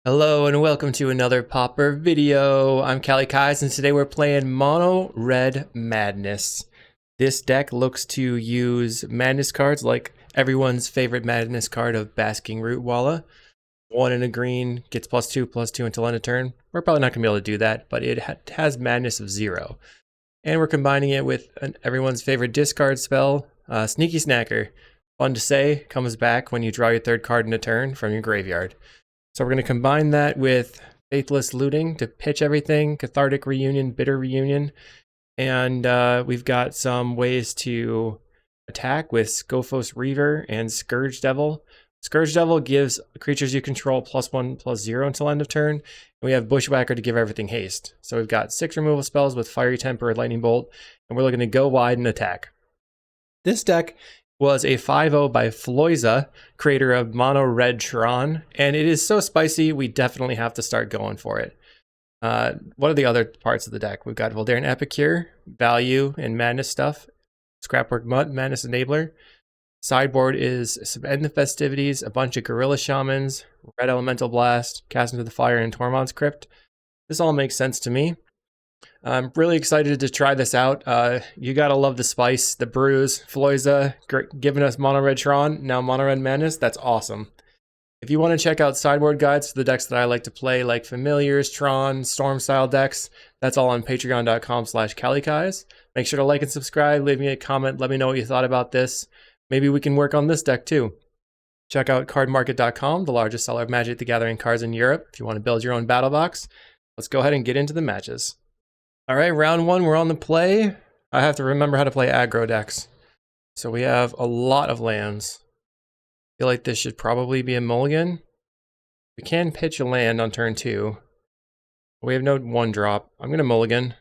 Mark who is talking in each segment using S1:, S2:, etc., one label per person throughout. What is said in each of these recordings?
S1: Hello and welcome to another Pauper video. I'm kalikaiz and today we're playing Mono Red Madness. This deck looks to use madness cards like everyone's favorite madness card of Basking Root Walla. 1 in a green, gets +2/+2 until end of turn. We're probably not going to be able to do that, but it has madness of 0. And we're combining it with everyone's favorite discard spell, Sneaky Snacker. Fun to say, comes back when you draw your 3rd card in a turn from your graveyard. So we're going to combine that with Faithless Looting to pitch everything, Cathartic Reunion, Bitter Reunion, and we've got some ways to attack with Scophos Reaver and Scourge Devil. Scourge Devil gives creatures you control +1/+0 until end of turn, and we have Bushwhacker to give everything haste. So we've got 6 removal spells with Fiery Temper, Lightning Bolt, and we're looking to go wide and attack. This deck was a 5-0 by Floyza, creator of Mono Red Tron, and it is so spicy we definitely have to start going for it. What are the other parts of the deck? We've got Voldaren Epicure, Value and Madness stuff, Scrapwork Mutt, Madness Enabler. Sideboard is some End the Festivities, a bunch of Gorilla Shamans, Red Elemental Blast, Cast into the Fire, and Tormod's Crypt. This all makes sense to me. I'm really excited to try this out. You gotta love the spice, the brews. Floyza giving us Mono Red Tron, now Mono Red Madness. That's awesome. If you want to check out sideboard guides for the decks that I like to play, like Familiars, Tron, Storm style decks, that's all on patreon.com/kalikaiz. Make sure to like and subscribe, leave me a comment, let me know what you thought about this. Maybe we can work on this deck too. Check out cardmarket.com, the largest seller of Magic the Gathering cards in Europe, if you want to build your own battle box. Let's go ahead and get into the matches. All right, round 1, we're on the play. I have to remember how to play aggro decks. So we have a lot of lands. I feel like this should probably be a mulligan. We can pitch a land on turn 2. We have no 1-drop. I'm going to mulligan.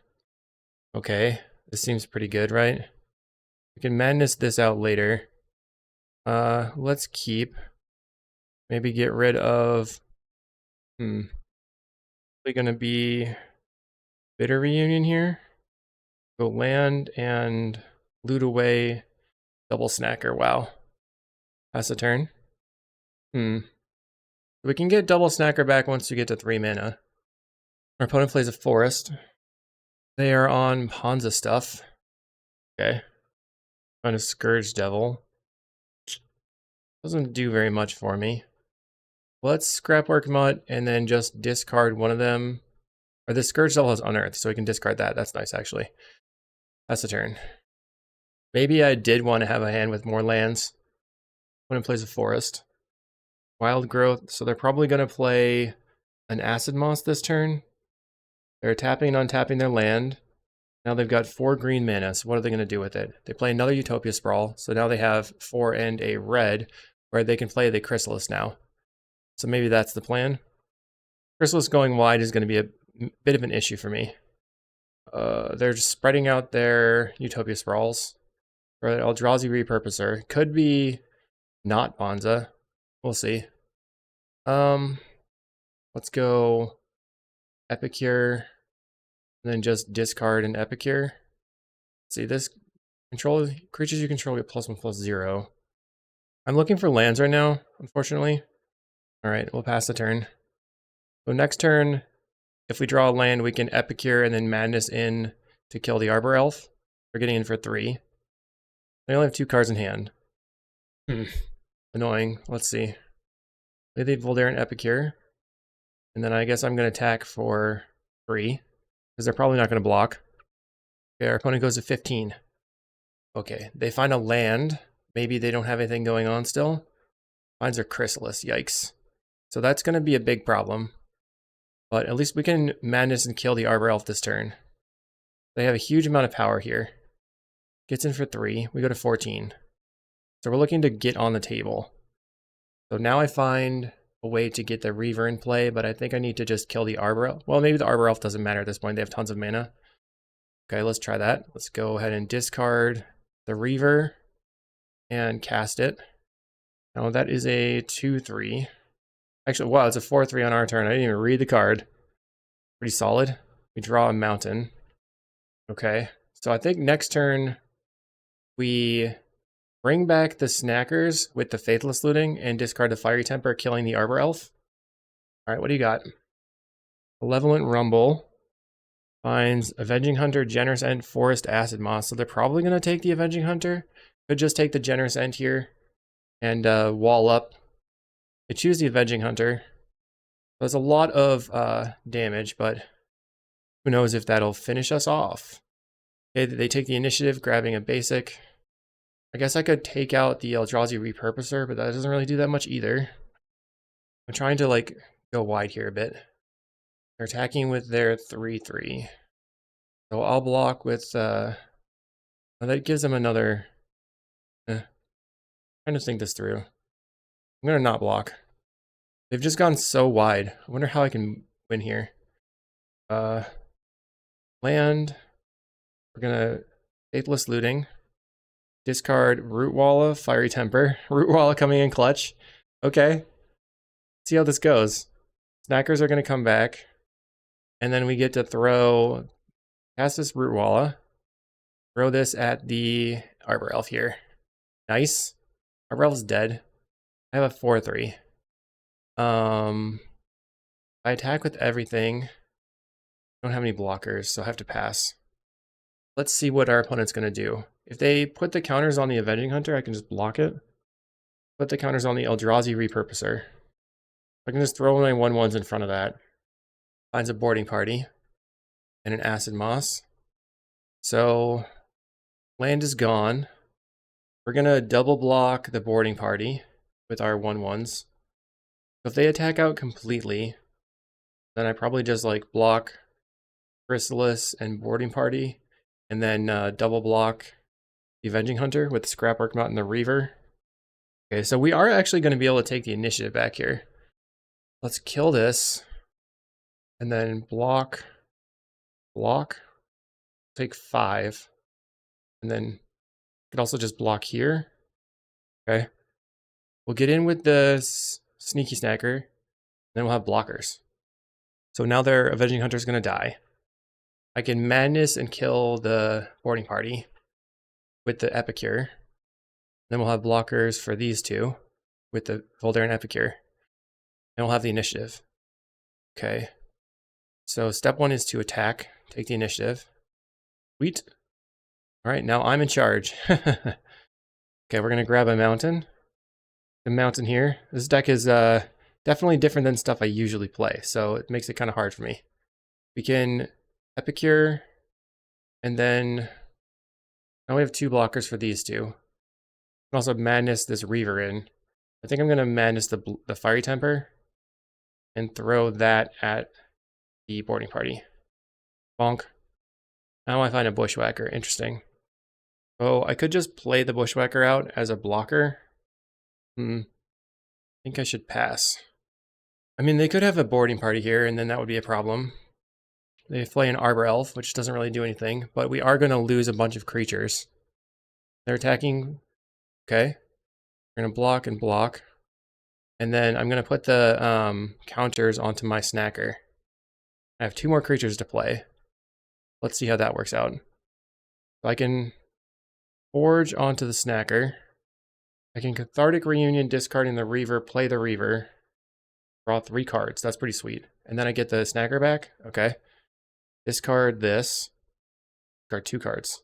S1: Okay, this seems pretty good, right? We can madness this out later. Let's keep. Maybe get rid of... We're going to be... Bitter Reunion here. Go land and loot away double snacker. Wow. Pass a turn. We can get double snacker back once we get to 3 mana. Our opponent plays a forest. They are on Ponza stuff. Okay. Trying to Scourge Devil. Doesn't do very much for me. Let's Scrapwork Mutt and then just discard one of them. Or the Scourge Devil has Unearth, so we can discard that. That's nice, actually. That's a turn. Maybe I did want to have a hand with more lands. When it plays a forest. Wild Growth, so they're probably going to play an Acid Moss this turn. They're tapping and untapping their land. Now they've got 4 green mana, so what are they going to do with it? They play another Utopia Sprawl, so now they have 4 and a red, where they can play the Chrysalis now. So maybe that's the plan. Chrysalis going wide is going to be a bit of an issue for me. They're just spreading out their Utopia Sprawls. Or Eldrazi Repurposer. Could be not Ponza. We'll see. Let's go Epicure. And then just discard an Epicure. Let's see, this control creatures you control get +1/+0. I'm looking for lands right now, unfortunately. Alright, we'll pass the turn. So next turn, if we draw a land, we can Epicure and then Madness in to kill the Arbor Elf. We're getting in for 3. They only have 2 cards in hand. Annoying. Let's see. They leave Voldaren Epicure. And then I guess I'm going to attack for 3. Because they're probably not going to block. Okay, our opponent goes to 15. Okay, they find a land. Maybe they don't have anything going on still. Finds their Chrysalis. Yikes. So that's going to be a big problem. But at least we can Madness and kill the Arbor Elf this turn. They have a huge amount of power here. Gets in for 3. We go to 14. So we're looking to get on the table. So now I find a way to get the Reaver in play, but I think I need to just kill the Arbor Elf. Well, maybe the Arbor Elf doesn't matter at this point. They have tons of mana. Okay, let's try that. Let's go ahead and discard the Reaver and cast it. Now that is a 2/3. Actually, wow, it's a 4/3 on our turn. I didn't even read the card. Pretty solid. We draw a mountain. Okay, so I think next turn we bring back the Snackers with the Faithless Looting and discard the Fiery Temper, killing the Arbor Elf. All right, what do you got? Malevolent Rumble finds Avenging Hunter, Generous End, Forest, Acid Moss. So they're probably going to take the Avenging Hunter. Could just take the Generous End here and wall up. They choose the Avenging Hunter. There's a lot of damage, but who knows if that'll finish us off. Okay, they take the initiative, grabbing a basic. I guess I could take out the Eldrazi Repurposer, but that doesn't really do that much either. I'm trying to like go wide here a bit. They're attacking with their 3/3. So I'll block with well, that gives them another trying to think this through. I'm gonna not block. They've just gone so wide. I wonder how I can win here. Land. We're gonna Faithless Looting. Discard Rootwalla, Fiery Temper. Rootwalla coming in clutch. Okay. Let's see how this goes. Snackers are gonna come back. And then we get to cast this Rootwalla. Throw this at the Arbor Elf here. Nice. Arbor Elf's dead. I have a 4/3. I attack with everything. I don't have any blockers, so I have to pass. Let's see what our opponent's going to do. If they put the counters on the Avenging Hunter, I can just block it. Put the counters on the Eldrazi Repurposer. I can just throw my 1/1s in front of that. Finds a Boarding Party and an Acid Moss. So land is gone. We're going to double block the Boarding Party with our 1/1s. So if they attack out completely, then I probably just like block Chrysalis and Boarding Party, and then double block the Avenging Hunter with Scrapwork Mountain and the Reaver. Okay, so we are actually going to be able to take the initiative back here. Let's kill this, and then block, take 5, and then you could also just block here. Okay, we'll get in with the Sneaky Snacker, and then we'll have blockers. So now their Avenging Hunter is going to die. I can Madness and kill the Boarding Party with the Epicure. Then we'll have blockers for these two with the Voldaren Epicure. And we'll have the initiative. Okay. So step 1 is to attack, take the initiative. Sweet. All right, now I'm in charge. Okay, we're going to grab a mountain. The mountain here. This deck is definitely different than stuff I usually play, so it makes it kind of hard for me. We can Epicure, and then now we have 2 blockers for these two. We can also Madness this Reaver in. I think I'm going to Madness the Fiery Temper and throw that at the Boarding Party. Bonk. Now I find a Bushwhacker. Interesting. Oh, I could just play the Bushwhacker out as a blocker. I think I should pass. I mean, they could have a Boarding Party here, and then that would be a problem. They play an Arbor Elf, which doesn't really do anything, but we are going to lose a bunch of creatures. They're attacking. Okay. We're going to block and block. And then I'm going to put the counters onto my Snacker. I have 2 more creatures to play. Let's see how that works out. So I can Forge onto the Snacker. I can Cathartic Reunion, discarding the Reaver, play the Reaver. Draw 3 cards. That's pretty sweet. And then I get the Snacker back. Okay. Discard this. Discard 2 cards.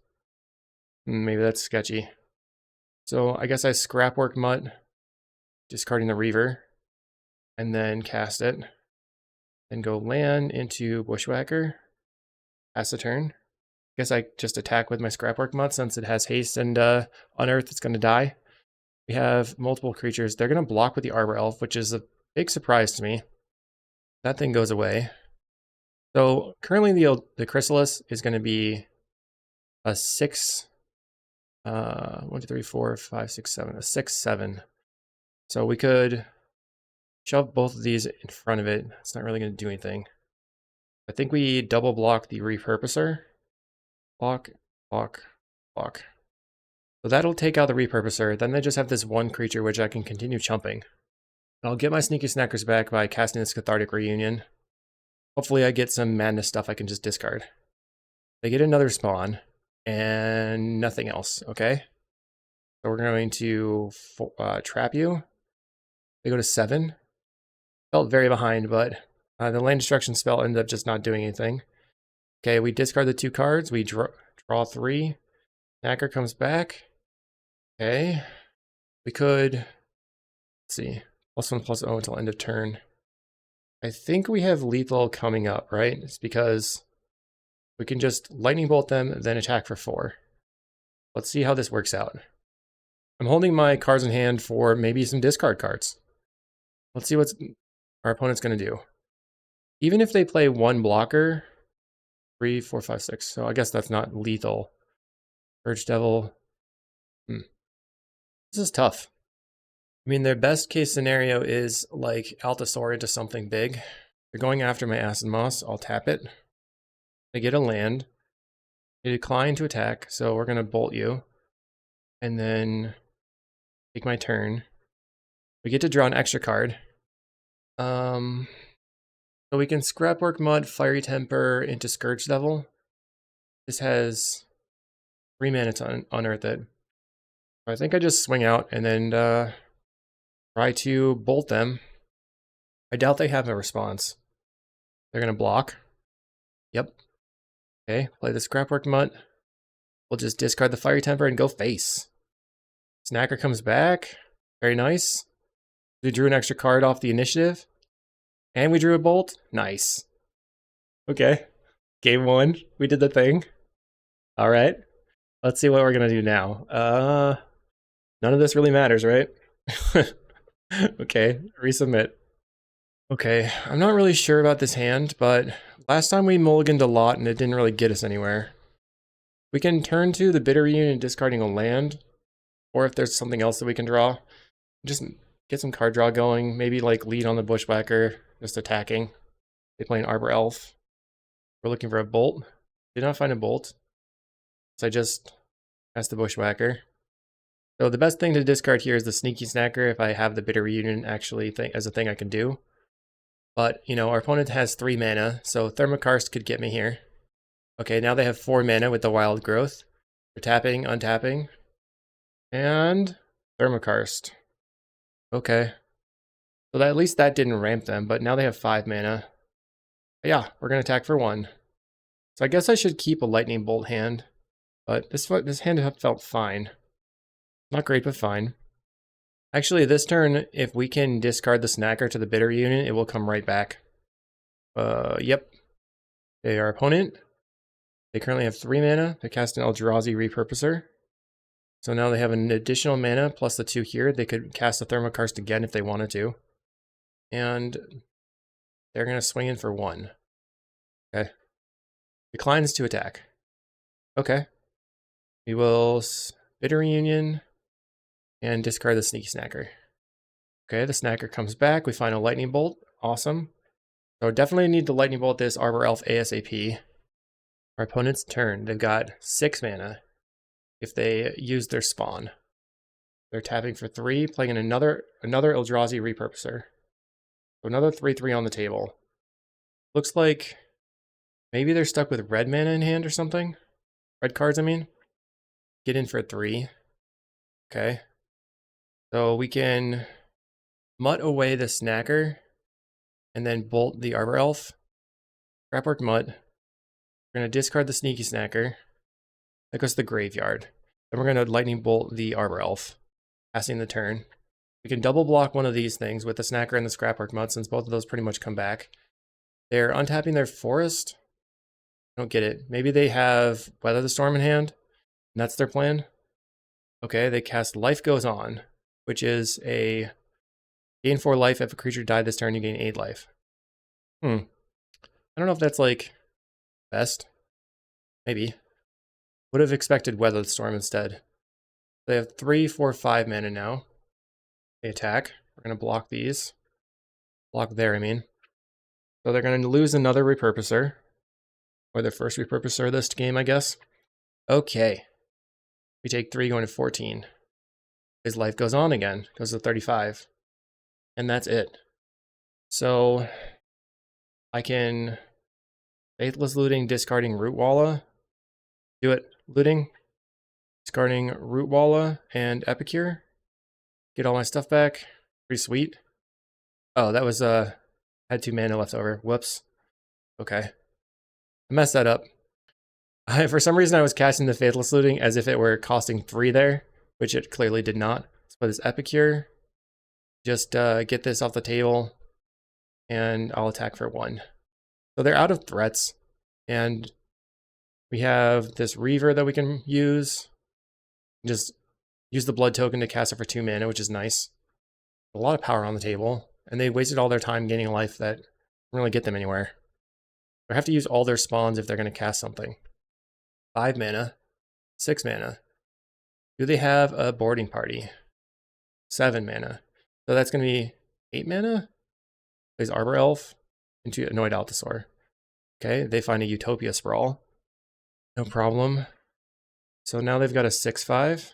S1: Maybe that's sketchy. So I guess I Scrapwork Mutt, discarding the Reaver, and then cast it. Then go land into Bushwhacker. Pass the turn. I guess I just attack with my Scrapwork Mutt since it has haste and Unearth, it's going to die. We have multiple creatures. They're going to block with the Arbor Elf, which is a big surprise to me. That thing goes away. So currently the Chrysalis is going to be a 6. 1, 2, 3, 4, 5, 6, 7. A 6/7. So we could shove both of these in front of it. It's not really going to do anything. I think we double block the Repurposer. Block, block, block. So that'll take out the Repurposer. Then they just have this 1 creature which I can continue chumping. I'll get my Sneaky Snackers back by casting this Cathartic Reunion. Hopefully I get some Madness stuff I can just discard. They get another spawn, and nothing else, okay? So we're going to trap you. They go to 7. Felt very behind, but the land destruction spell ended up just not doing anything. Okay, we discard the 2 cards. We draw 3. Snacker comes back. Okay. We could, let's see, +1/+0 until end of turn. I think we have lethal coming up, right? It's because we can just lightning bolt them, then attack for 4. Let's see how this works out. I'm holding my cards in hand for maybe some discard cards. Let's see what our opponent's going to do. Even if they play 1 blocker, 3, 4, 5, 6. So I guess that's not lethal. Urge Devil. This is tough. I mean, their best case scenario is like Altasaur into something big. They're going after my Acid Moss. I'll tap it. They get a land. They decline to attack, so we're going to bolt you. And then take my turn. We get to draw an extra card. So we can Scrapwork Mud, Fiery Temper into Scourge Devil. This has 3 mana to unearth it. I think I just swing out and then try to bolt them. I doubt they have a response. They're going to block. Yep. Okay, play the Scrapwork Mutt. We'll just discard the Fiery Temper and go face. Snacker comes back. Very nice. We drew an extra card off the initiative. And we drew a bolt. Nice. Okay. Game 1. We did the thing. All right. Let's see what we're going to do now. None of this really matters, right? Okay, resubmit. Okay, I'm not really sure about this hand, but last time we mulliganed a lot and it didn't really get us anywhere. We can turn to the Bitter Reunion discarding a land, or if there's something else that we can draw, just get some card draw going, maybe like lead on the Bushwhacker, just attacking. They play an Arbor Elf. We're looking for a bolt. Did not find a bolt, so I just cast the Bushwhacker. So the best thing to discard here is the Sneaky Snacker if I have the Bitter Reunion actually as a thing I can do. But, you know, our opponent has 3 mana, so Thermokarst could get me here. Okay, now they have 4 mana with the Wild Growth. They're tapping, untapping. And Thermokarst. Okay. So at least that didn't ramp them, but now they have 5 mana. But yeah, we're going to attack for 1. So I guess I should keep a Lightning Bolt hand. But this hand felt fine. Not great, but fine. Actually, this turn, if we can discard the Snacker to the Bitter Unit, it will come right back. Yep. Okay, our opponent. They currently have 3 mana. They cast an Eldrazi Repurposer. So now they have an additional mana plus the 2 here. They could cast a Thermokarst again if they wanted to. And they're going to swing in for 1. Okay. Declines to attack. Okay. We will Bitter Reunion and discard the Sneaky Snacker. Okay, the Snacker comes back. We find a Lightning Bolt. Awesome. So definitely need to Lightning Bolt this Arbor Elf ASAP. Our opponent's turn. They've got 6 mana if they use their spawn. They're tapping for 3, playing in another Eldrazi Repurposer. So another 3/3 on the table. Looks like maybe they're stuck with red mana in hand or something. Red cards, I mean. Get in for 3. Okay. So we can mutt away the Snacker and then bolt the Arbor Elf. Scrapwork Mutt. We're going to discard the Sneaky Snacker. That goes to the graveyard. Then we're going to Lightning Bolt the Arbor Elf, passing the turn. We can double block one of these things with the Snacker and the Scrapwork Mutt since both of those pretty much come back. They're untapping their forest. I don't get it. Maybe they have Weather the Storm in hand, and that's their plan. Okay, they cast Life Goes On, which is a gain 4 life. If a creature died this turn, you gain 8 life. I don't know if that's like best. Maybe. Would have expected Weather the Storm instead. They have 3, 4, 5 mana now. They attack. We're going to block these. Block there, I mean. So they're going to lose another Repurposer. Or their first Repurposer this game, I guess. Okay. We take 3 going to 14. His life goes on again. Goes to 35. And that's it. So I can Faithless Looting, discarding Rootwalla. Do it. Looting. Discarding Rootwalla and Epicure. Get all my stuff back. Pretty sweet. Oh, that was, had 2 mana left over. Whoops. Okay. I messed that up. For some reason, I was casting the Faithless Looting as if it were costing 3 there, which it clearly did not. Let's put this Epicure. Just get this off the table, and I'll attack for 1. So they're out of threats, and we have this Reaver that we can use. Just use the Blood token to cast it for 2 mana, which is nice. A lot of power on the table, and they wasted all their time gaining life that didn't really get them anywhere. They have to use all their spawns if they're going to cast something. 5 mana, 6 mana. Do they have a boarding party? 7 mana. So that's going to be 8 mana? Plays Arbor Elf into Annoyed Altasaur. Okay, they find a Utopia Sprawl. No problem. So now they've got a 6/5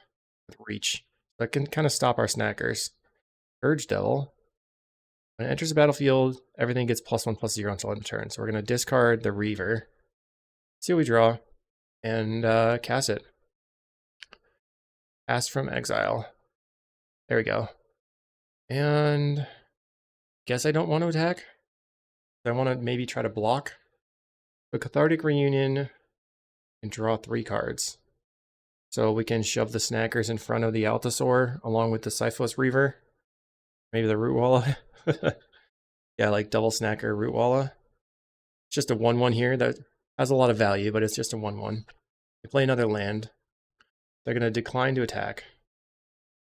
S1: with Reach. That can kind of stop our snackers. Urge Devil. When it enters the battlefield, everything gets +1/+0 until end of turn. So we're going to discard the Reaver. See what we draw. And cast it. Cast from Exile. There we go. And guess I don't want to attack. I want to maybe try to block. The Cathartic Reunion and draw 3 cards. So we can shove the snackers in front of the Altasaur along with the Sightless Reaver. Maybe the Rootwalla. Yeah, like double snacker Rootwalla. It's just a 1/1 here that has a lot of value, but it's just a 1/1. They play another land. They're going to decline to attack.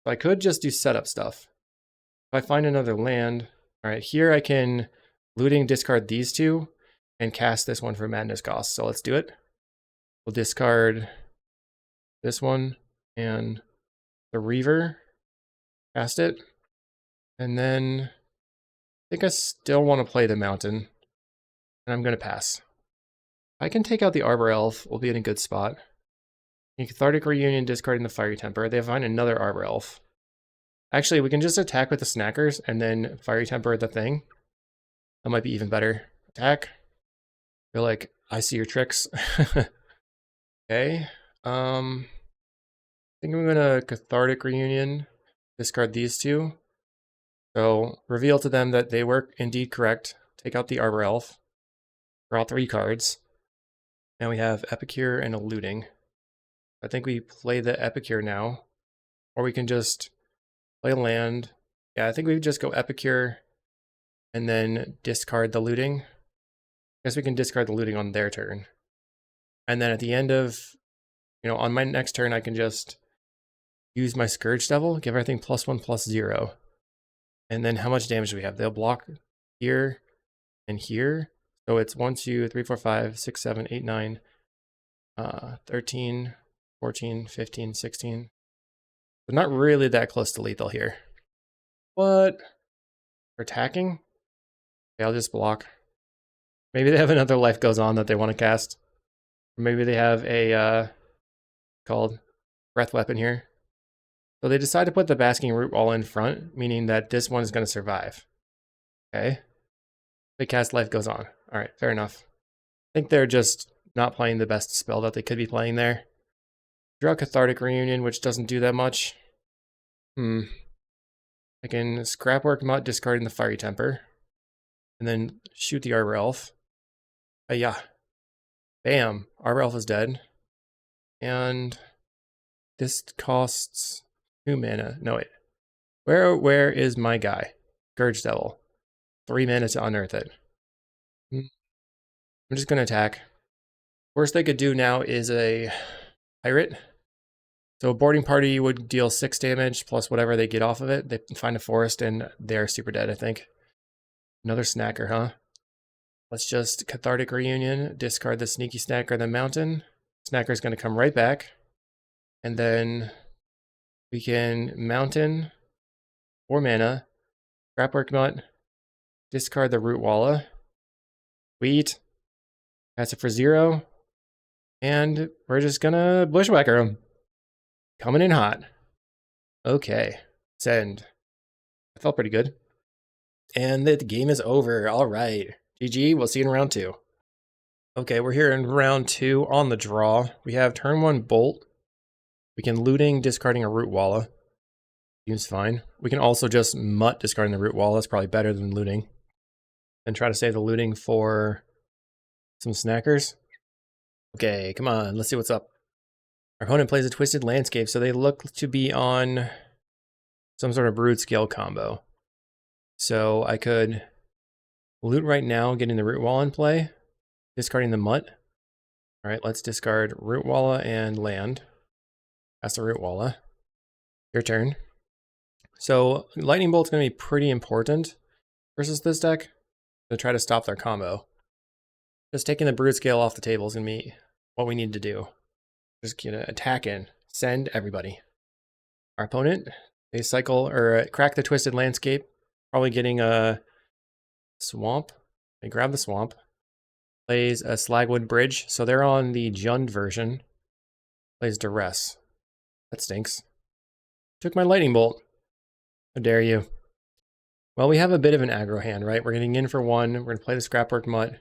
S1: So I could just do setup stuff. If I find another land, all right, here I can looting discard these 2 and cast this one for madness cost. So let's do it. We'll discard this one and the Reaver, cast it. And then I think I still want to play the Mountain, and I'm going to pass. I can take out the Arbor Elf, we'll be in a good spot. Cathartic Reunion, discarding the Fiery Temper. They find another Arbor Elf. Actually, we can just attack with the snackers and then Fiery Temper the thing. That might be even better. Attack. Feel like I see your tricks. Okay. I think I'm gonna Cathartic Reunion, discard these 2. So reveal to them that they were indeed correct. Take out the Arbor Elf. Draw 3 cards. Now we have Epicure and a Looting. I think we play the Epicure now. Or we can just play a land. Yeah, I think we just go Epicure and then discard the Looting. I guess we can discard the Looting on their turn. And then at the end of, on my next turn, I can just use my Scourge Devil, give everything +1/+0. And then how much damage do we have? They'll block here and here. So it's 1, 2, 3, 4, 5, 6, 7, 8, 9, 13, 14, 15, 16. They're not really that close to lethal here. What? For attacking? Okay, I'll just block. Maybe they have another Life Goes On that they want to cast. Or maybe they have a called Breath Weapon here. So they decide to put the Basking Root Wall in front, meaning that this one is going to survive. Okay. They cast Life Goes On. Alright, fair enough. I think they're just not playing the best spell that they could be playing there. Draw Cathartic Reunion, which doesn't do that much. I can Scrapwork Mutt, discarding the Fiery Temper. And then shoot the Arbor Elf. Yeah. Bam. Arbor Elf is dead. And this costs 2 mana. No, wait. Where is my guy? Scourge Devil. 3 mana to unearth it. I'm just going to attack. Worst they could do now is a Pirate. So a boarding party would deal 6 damage plus whatever they get off of it. They find a forest and they're super dead, I think. Another snacker, huh? Let's just Cathartic Reunion, discard the Sneaky Snacker, the Mountain. Snacker's going to come right back. And then we can Mountain, 4 mana, Scrapwork Mutt, discard the Rootwalla, Wheat, cast it for 0, and we're just gonna Bushwhacker him. Coming in hot. Okay, send. I felt pretty good. And the game is over. All right. GG, we'll see you in round 2. Okay, we're here in round 2 on the draw. We have turn 1 Bolt. We can Looting, discarding a Rootwalla. Seems fine. We can also just mutt discarding the root wall. That's probably better than looting. And try to save the looting for some snackers. Okay, come on, let's see what's up. Our opponent plays a Twisted Landscape, so they look to be on some sort of Brood Scale combo. So I could loot right now, getting the root wall in play, discarding the mutt. All right, let's discard root walla and land. That's the root walla. Your turn. So lightning bolt's gonna be pretty important versus this deck to try to stop their combo. Just taking the Brood Scale off the table is gonna be what we need to do. Just get an attack in. Send everybody. Our opponent, they cycle or crack the Twisted Landscape, probably getting a swamp. They grab the swamp. Plays a Slagwood Bridge, so they're on the Jund version. Plays Duress. That stinks. Took my Lightning Bolt. How dare you? Well, we have a bit of an aggro hand, right? We're getting in for one. We're going to play the Scrapwork Mutt.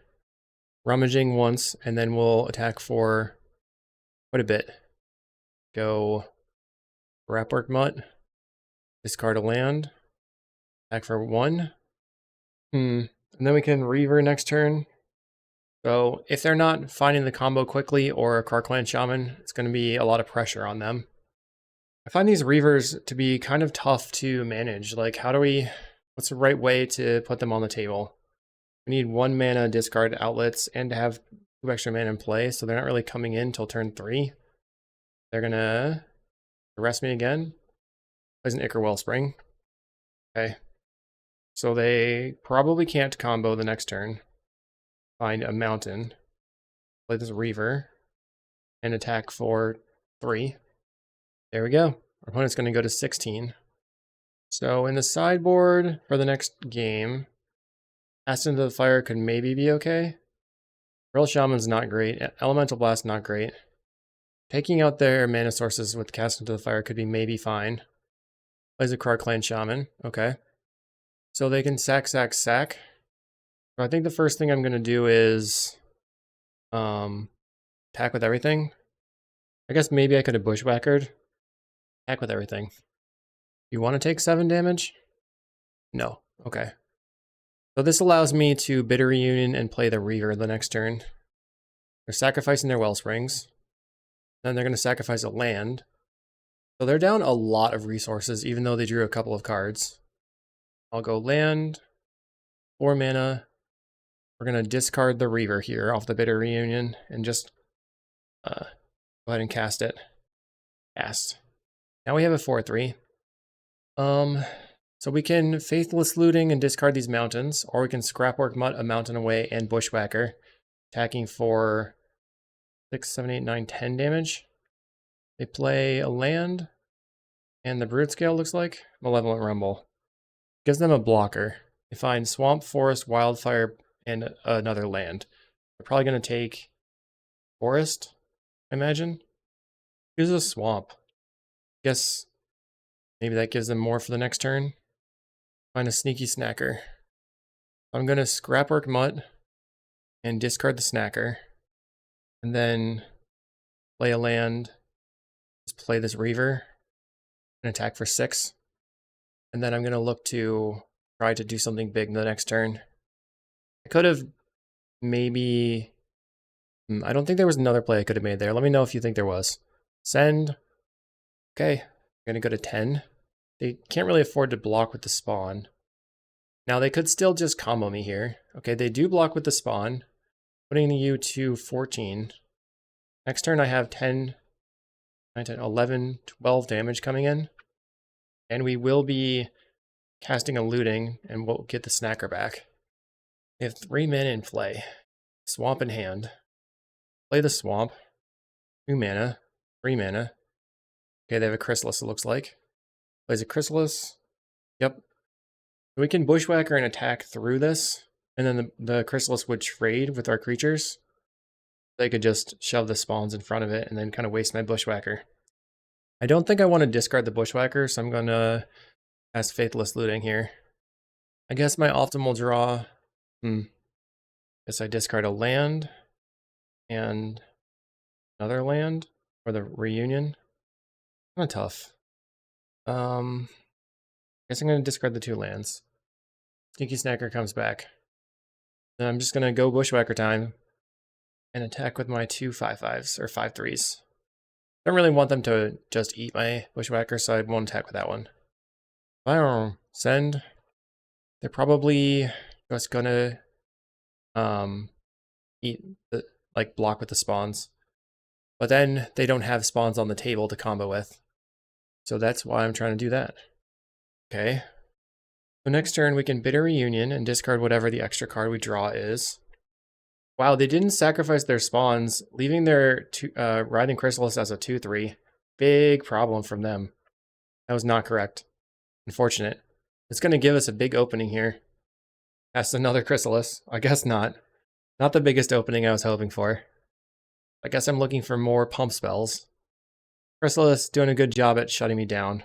S1: Rummaging once, and then we'll attack for quite a bit. Go Scrapwork Mutt. Discard a land. Attack for one. And then we can Reaver next turn. So if they're not finding the combo quickly or a Karkland Shaman, it's going to be a lot of pressure on them. I find these Reavers to be kind of tough to manage. Like, what's the right way to put them on the table? We need 1 mana discard outlets and to have 2 extra mana in play, so they're not really coming in until turn 3. They're going to arrest me again. Plays an Ichor Wellspring. Okay. So they probably can't combo the next turn. Find a mountain. Play this Reaver. And attack for 3. There we go. Our opponent's going to go to 16. So in the sideboard for the next game, Cast into the Fire could maybe be okay. Pearl Shaman's not great. Elemental Blast not great. Taking out their mana sources with Cast into the Fire could be maybe fine. Plays a Karkland Shaman. Okay. So they can sack. So I think the first thing I'm going to do is attack with everything. I guess maybe I could have Bushwhackered. Attack with everything. You want to take 7 damage? No. Okay. So this allows me to Bitter Reunion and play the Reaver the next turn. They're sacrificing their Wellsprings. Then they're going to sacrifice a land. So they're down a lot of resources, even though they drew a couple of cards. I'll go land, 4 mana. We're going to discard the Reaver here off the Bitter Reunion and just go ahead and cast it. Cast. Now we have a 4/3. So we can Faithless Looting and discard these mountains, or we can Scrapwork Mutt a mountain away and Bushwhacker, attacking for 6, 7, 8, 9, 10 damage. They play a land, and the Brood Scale looks like Malevolent Rumble. Gives them a blocker. They find Swamp, Forest, Wildfire, and another land. They're probably going to take Forest, I imagine. Here's a Swamp. Guess maybe that gives them more for the next turn. Find a sneaky snacker. I'm going to Scrapwork Mutt and discard the snacker. And then play a land. Just play this Reaver and attack for 6. And then I'm going to look to try to do something big the next turn. I could have maybe... I don't think there was another play I could have made there. Let me know if you think there was. Send. Okay. I'm going to go to 10. They can't really afford to block with the spawn. Now they could still just combo me here. Okay, they do block with the spawn, putting you to 14. Next turn I have 10, 9, 10, 11, 12 damage coming in. And we will be casting a looting and we'll get the snacker back. They have 3 mana in play. Swamp in hand. Play the swamp. 2 mana. 3 mana. Okay, they have a Chrysalis, it looks like. Plays a Chrysalis. Yep. We can Bushwhacker and attack through this, and then the Chrysalis would trade with our creatures. They could just shove the spawns in front of it and then kind of waste my Bushwhacker. I don't think I want to discard the Bushwhacker, so I'm going to cast Faithless Looting here. I guess my optimal draw... Guess I discard a land and another land for the Reunion. Kind of tough. Guess I'm going to discard the 2 lands. Sneaky Snacker comes back. Then I'm just going to go Bushwhacker time and attack with my 2 5/5s or 5/3s. Don't really want them to just eat my Bushwhacker, so I won't attack with that one. Wow, send. They're probably just gonna eat the block with the spawns. But then they don't have spawns on the table to combo with. So that's why I'm trying to do that. Okay. So next turn we can bid a reunion and discard whatever the extra card we draw is. Wow, they didn't sacrifice their spawns, leaving their Riding Chrysalis as a 2/3. Big problem from them. That was not correct. Unfortunate. It's going to give us a big opening here. That's another Chrysalis. I guess not. Not the biggest opening I was hoping for. I guess I'm looking for more pump spells. Chrysalis doing a good job at shutting me down.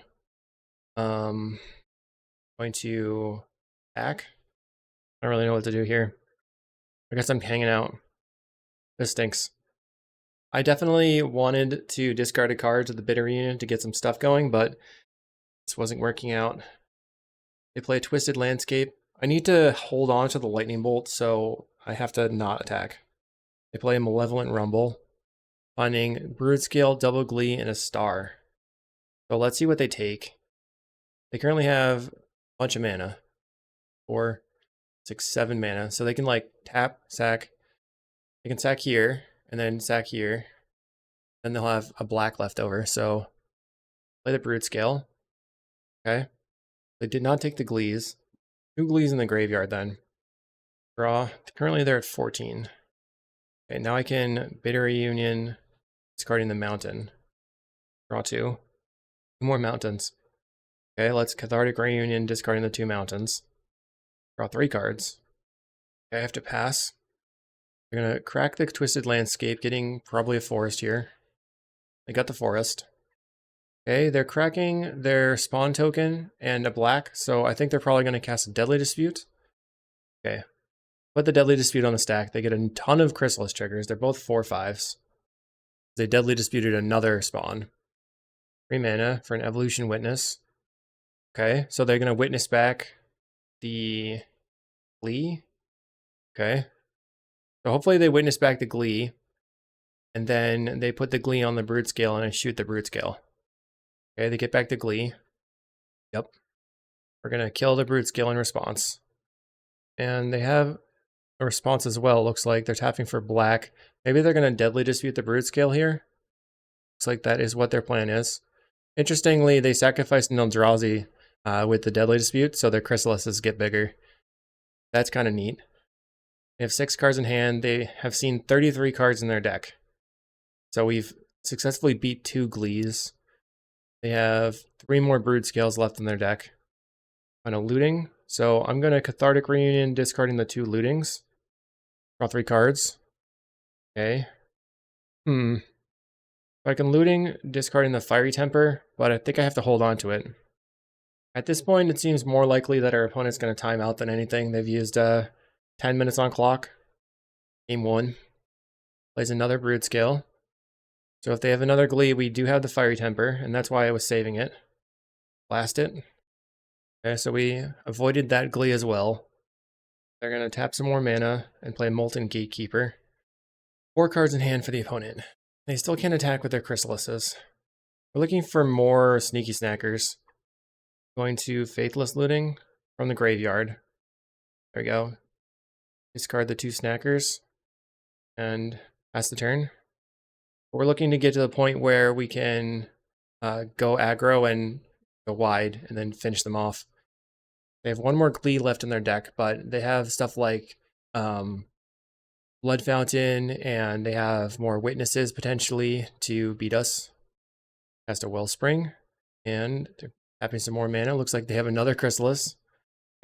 S1: Going to attack. I don't really know what to do here. I guess I'm hanging out. This stinks. I definitely wanted to discard a card to the bidder reunion to get some stuff going, but this wasn't working out. They play a Twisted Landscape. I need to hold on to the Lightning Bolt, so I have to not attack. They play a Malevolent Rumble, finding Brood-Scale, Double Glee, and a Star. So let's see what they take. They currently have a bunch of mana. 4, 6, 7 mana. So they can tap, sack. They can sack here, and then sack here. Then they'll have a black left over. So play the Brood-Scale. Okay. They did not take the Glees. 2 Glees in the graveyard then. Draw. Currently they're at 14. Okay, now I can bid a reunion, discarding the mountain. Draw 2. 2 more mountains. Okay, let's Cathartic Reunion, discarding the 2 mountains. Draw 3 cards. Okay, I have to pass. They're gonna crack the Twisted Landscape, getting probably a forest here. They got the forest. Okay, they're cracking their spawn token and a black, so I think they're probably gonna cast a Deadly Dispute. Okay. Put the Deadly Dispute on the stack. They get a ton of Chrysalis triggers. They're both 4/5s. They Deadly Disputed another spawn. 3 mana for an Evolution Witness. Okay, so they're going to witness back the Glee. Okay. So hopefully they witness back the Glee. And then they put the Glee on the Brood-Scale and I shoot the Brood-Scale. Okay, they get back the Glee. Yep. We're going to kill the Brood-Scale in response. And they have a response as well. Looks like they're tapping for black. Maybe they're going to Deadly Dispute the Brood-Scale here. Looks like that is what their plan is. Interestingly, they sacrificed an Eldrazi with the Deadly Dispute, so their Chrysalises get bigger. That's kind of neat. They have 6 cards in hand. They have seen 33 cards in their deck. So we've successfully beat 2 Glees. They have 3 more Brood-Scales left in their deck. On a looting. So I'm going to Cathartic Reunion, discarding the 2 lootings. Draw 3 cards. Okay. I can looting, discarding the Fiery Temper, but I think I have to hold on to it. At this point, it seems more likely that our opponent's going to time out than anything. They've used 10 minutes on clock. Game 1. Plays another Brood-Scale. So if they have another Glee, we do have the Fiery Temper, and that's why I was saving it. Blast it. Okay, so we avoided that Glee as well. They're going to tap some more mana and play Molten Gatekeeper. 4 cards in hand for the opponent. They still can't attack with their Chrysalises. We're looking for more Sneaky Snackers. Going to Faithless Looting from the graveyard. There we go. Discard the 2 Snackers. And pass the turn. We're looking to get to the point where we can go aggro and go wide and then finish them off. They have 1 more Glee left in their deck, but they have stuff like Blood Fountain, and they have more Witnesses potentially to beat us. Cast a Wellspring, and they're tapping some more mana. Looks like they have another Chrysalis.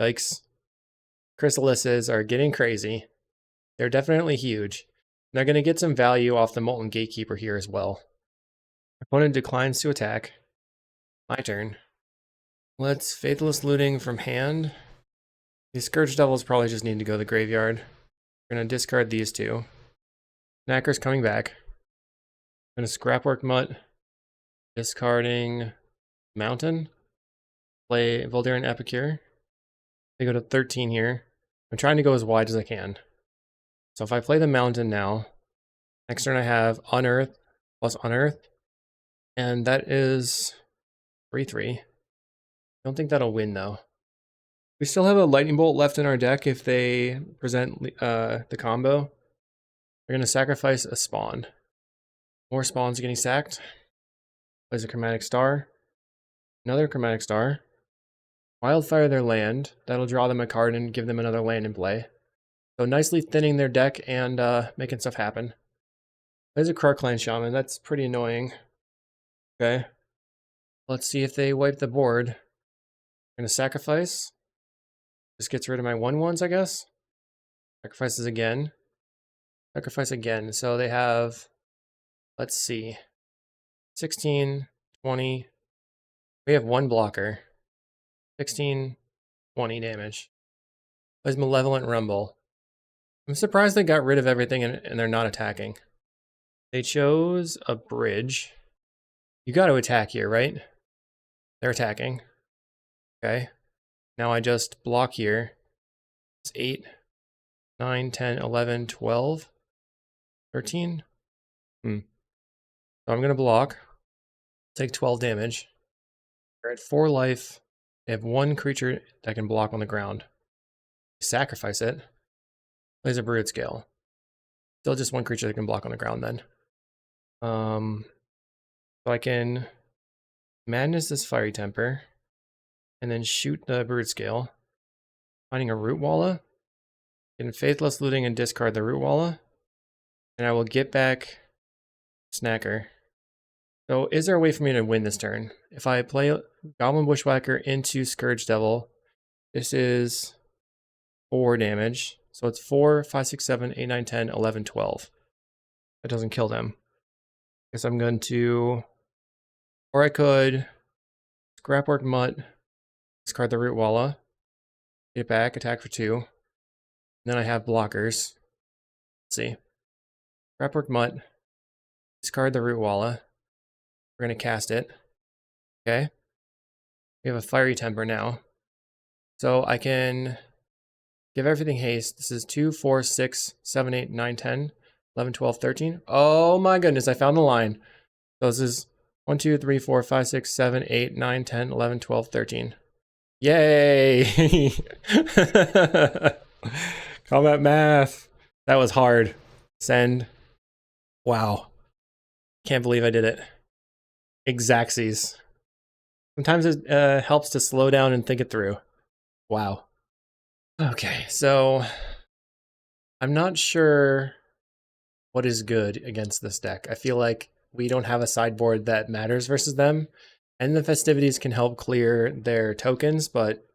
S1: Yikes. Chrysalises are getting crazy. They're definitely huge. They're going to get some value off the Molten Gatekeeper here as well. Opponent declines to attack. My turn. Let's Faithless Looting from hand. These Scourge Devils probably just need to go to the graveyard. We're going to discard these 2. Snacker's coming back. I'm going to Scrapwork Mutt. Discarding Mountain. Play Voldaren Epicure. They go to 13 here. I'm trying to go as wide as I can. So if I play the mountain now, next turn I have Unearth plus Unearth. And that is 3/3. Don't think that'll win though. We still have a Lightning Bolt left in our deck if they present the combo. They're going to sacrifice a spawn. More spawns getting sacked. Plays a Chromatic Star. Another Chromatic Star. Wildfire their land. That'll draw them a card and give them another land in play. So nicely thinning their deck and making stuff happen. There's a Krark-Clan Shaman. That's pretty annoying. Okay. Let's see if they wipe the board. I'm going to sacrifice. This gets rid of my 1/1s, I guess. Sacrifices again. Sacrifice again. So they have, let's see, 16, 20. We have one blocker. 16, 20 damage. Plays Malevolent Rumble. I'm surprised they got rid of everything and they're not attacking. They chose a bridge. You got to attack here, right? They're attacking. Okay. Now I just block here. It's 8, 9, 10, 11, 12, 13. So I'm going to block. Take 12 damage. They're at 4 life. They have one creature that can block on the ground. Sacrifice it. Plays a Brood Scale. Still just one creature that can block on the ground then. So I can Madness this Fiery Temper. And then shoot the Brood Scale. Finding a Root Walla. Getting Faithless Looting and discard the Root Walla. And I will get back Snacker. So is there a way for me to win this turn? If I play Goblin Bushwhacker into Scourge Devil, this is 4 damage. So it's 4, 5, 6, 7, 8, 9, 10, 11, 12. That doesn't kill them. Guess I'm going to... Or I could Scrapwork Mutt, discard the Root Walla, get it back, attack for 2. And then I have blockers. Let's see. Scrapwork Mutt, discard the Root Walla. We're going to cast it. Okay. We have a Fiery Temper now. So I can give everything haste. This is 2, 4, 6, 7, 8, 9, 10, 11, 12, 13. Oh my goodness, I found the line. So this is 1, 2, 3, 4, 5, 6, 7, 8, 9, 10, 11, 12, 13. Yay! Combat math. That was hard. Send. Wow. Can't believe I did it. Exactsies. Sometimes it helps to slow down and think it through. Wow. Okay, so I'm not sure what is good against this deck. I feel like we don't have a sideboard that matters versus them, and the festivities can help clear their tokens, but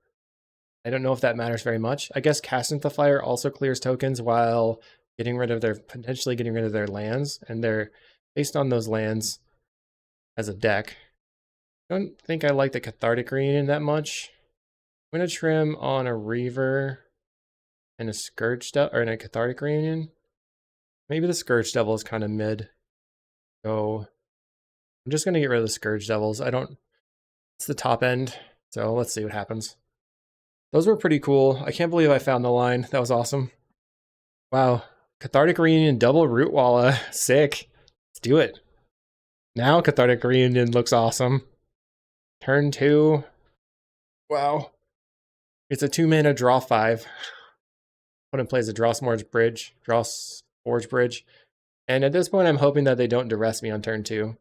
S1: I don't know if that matters very much. I guess Cast Amplifier also clears tokens while potentially getting rid of their lands, and they're based on those lands as a deck. I don't think I like the Cathartic Reunion that much. I'm going to trim on a Reaver and a Scourge Devil, or in a Cathartic Reunion. Maybe the Scourge Devil is kind of mid. So I'm just going to get rid of the Scourge Devils. It's the top end, so let's see what happens. Those were pretty cool. I can't believe I found the line. That was awesome. Wow. Cathartic Reunion, double Root Walla. Sick. Let's do it. Now Cathartic Reunion looks awesome. Turn 2. Wow. It's a 2-mana draw 5. Opponent plays a Draw Forge Bridge. And at this point, I'm hoping that they don't duress me on turn 2.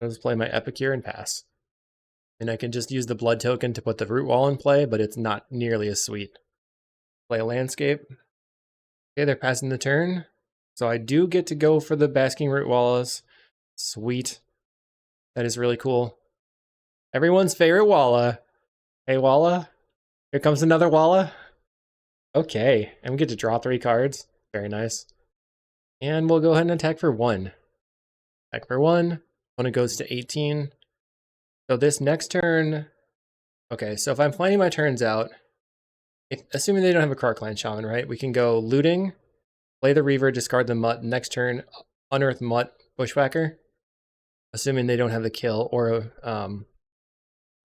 S1: I'll just play my Epicure and pass. And I can just use the blood token to put the Root Wall in play, but it's not nearly as sweet. Play a Landscape. Okay, they're passing the turn. So I do get to go for the Basking Root Wallas. Sweet. That is really cool. Everyone's favorite Walla. Hey, Walla. Here comes another Walla. Okay, and we get to draw 3 cards. Very nice. And we'll go ahead and attack for 1. Attack for 1. Opponent goes to 18. So this next turn... Okay, so if I'm planning my turns out, assuming they don't have a Krark-Clan Shaman, right? We can go Looting, play the Reaver, discard the Mutt. Next turn, Unearth Mutt, Bushwhacker. Assuming they don't have the kill or a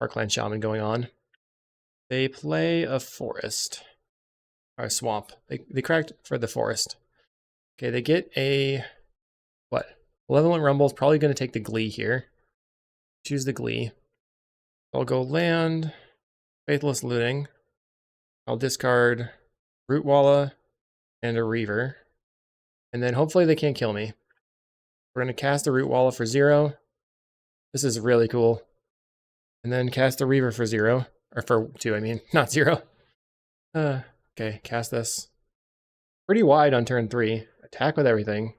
S1: Krark-Clan Shaman going on. They play a forest. Or a swamp. They cracked for the forest. Okay, they get a... what? Malevolent Rumble is probably going to take the Glee here. Choose the Glee. I'll go land. Faithless Looting. I'll discard Root Walla and a Reaver. And then hopefully they can't kill me. We're going to cast the Root Walla for 0. This is really cool. And then cast the Reaver for 0. Or for 2, I mean. Not 0. Okay, cast this. Pretty wide on turn 3. Attack with everything.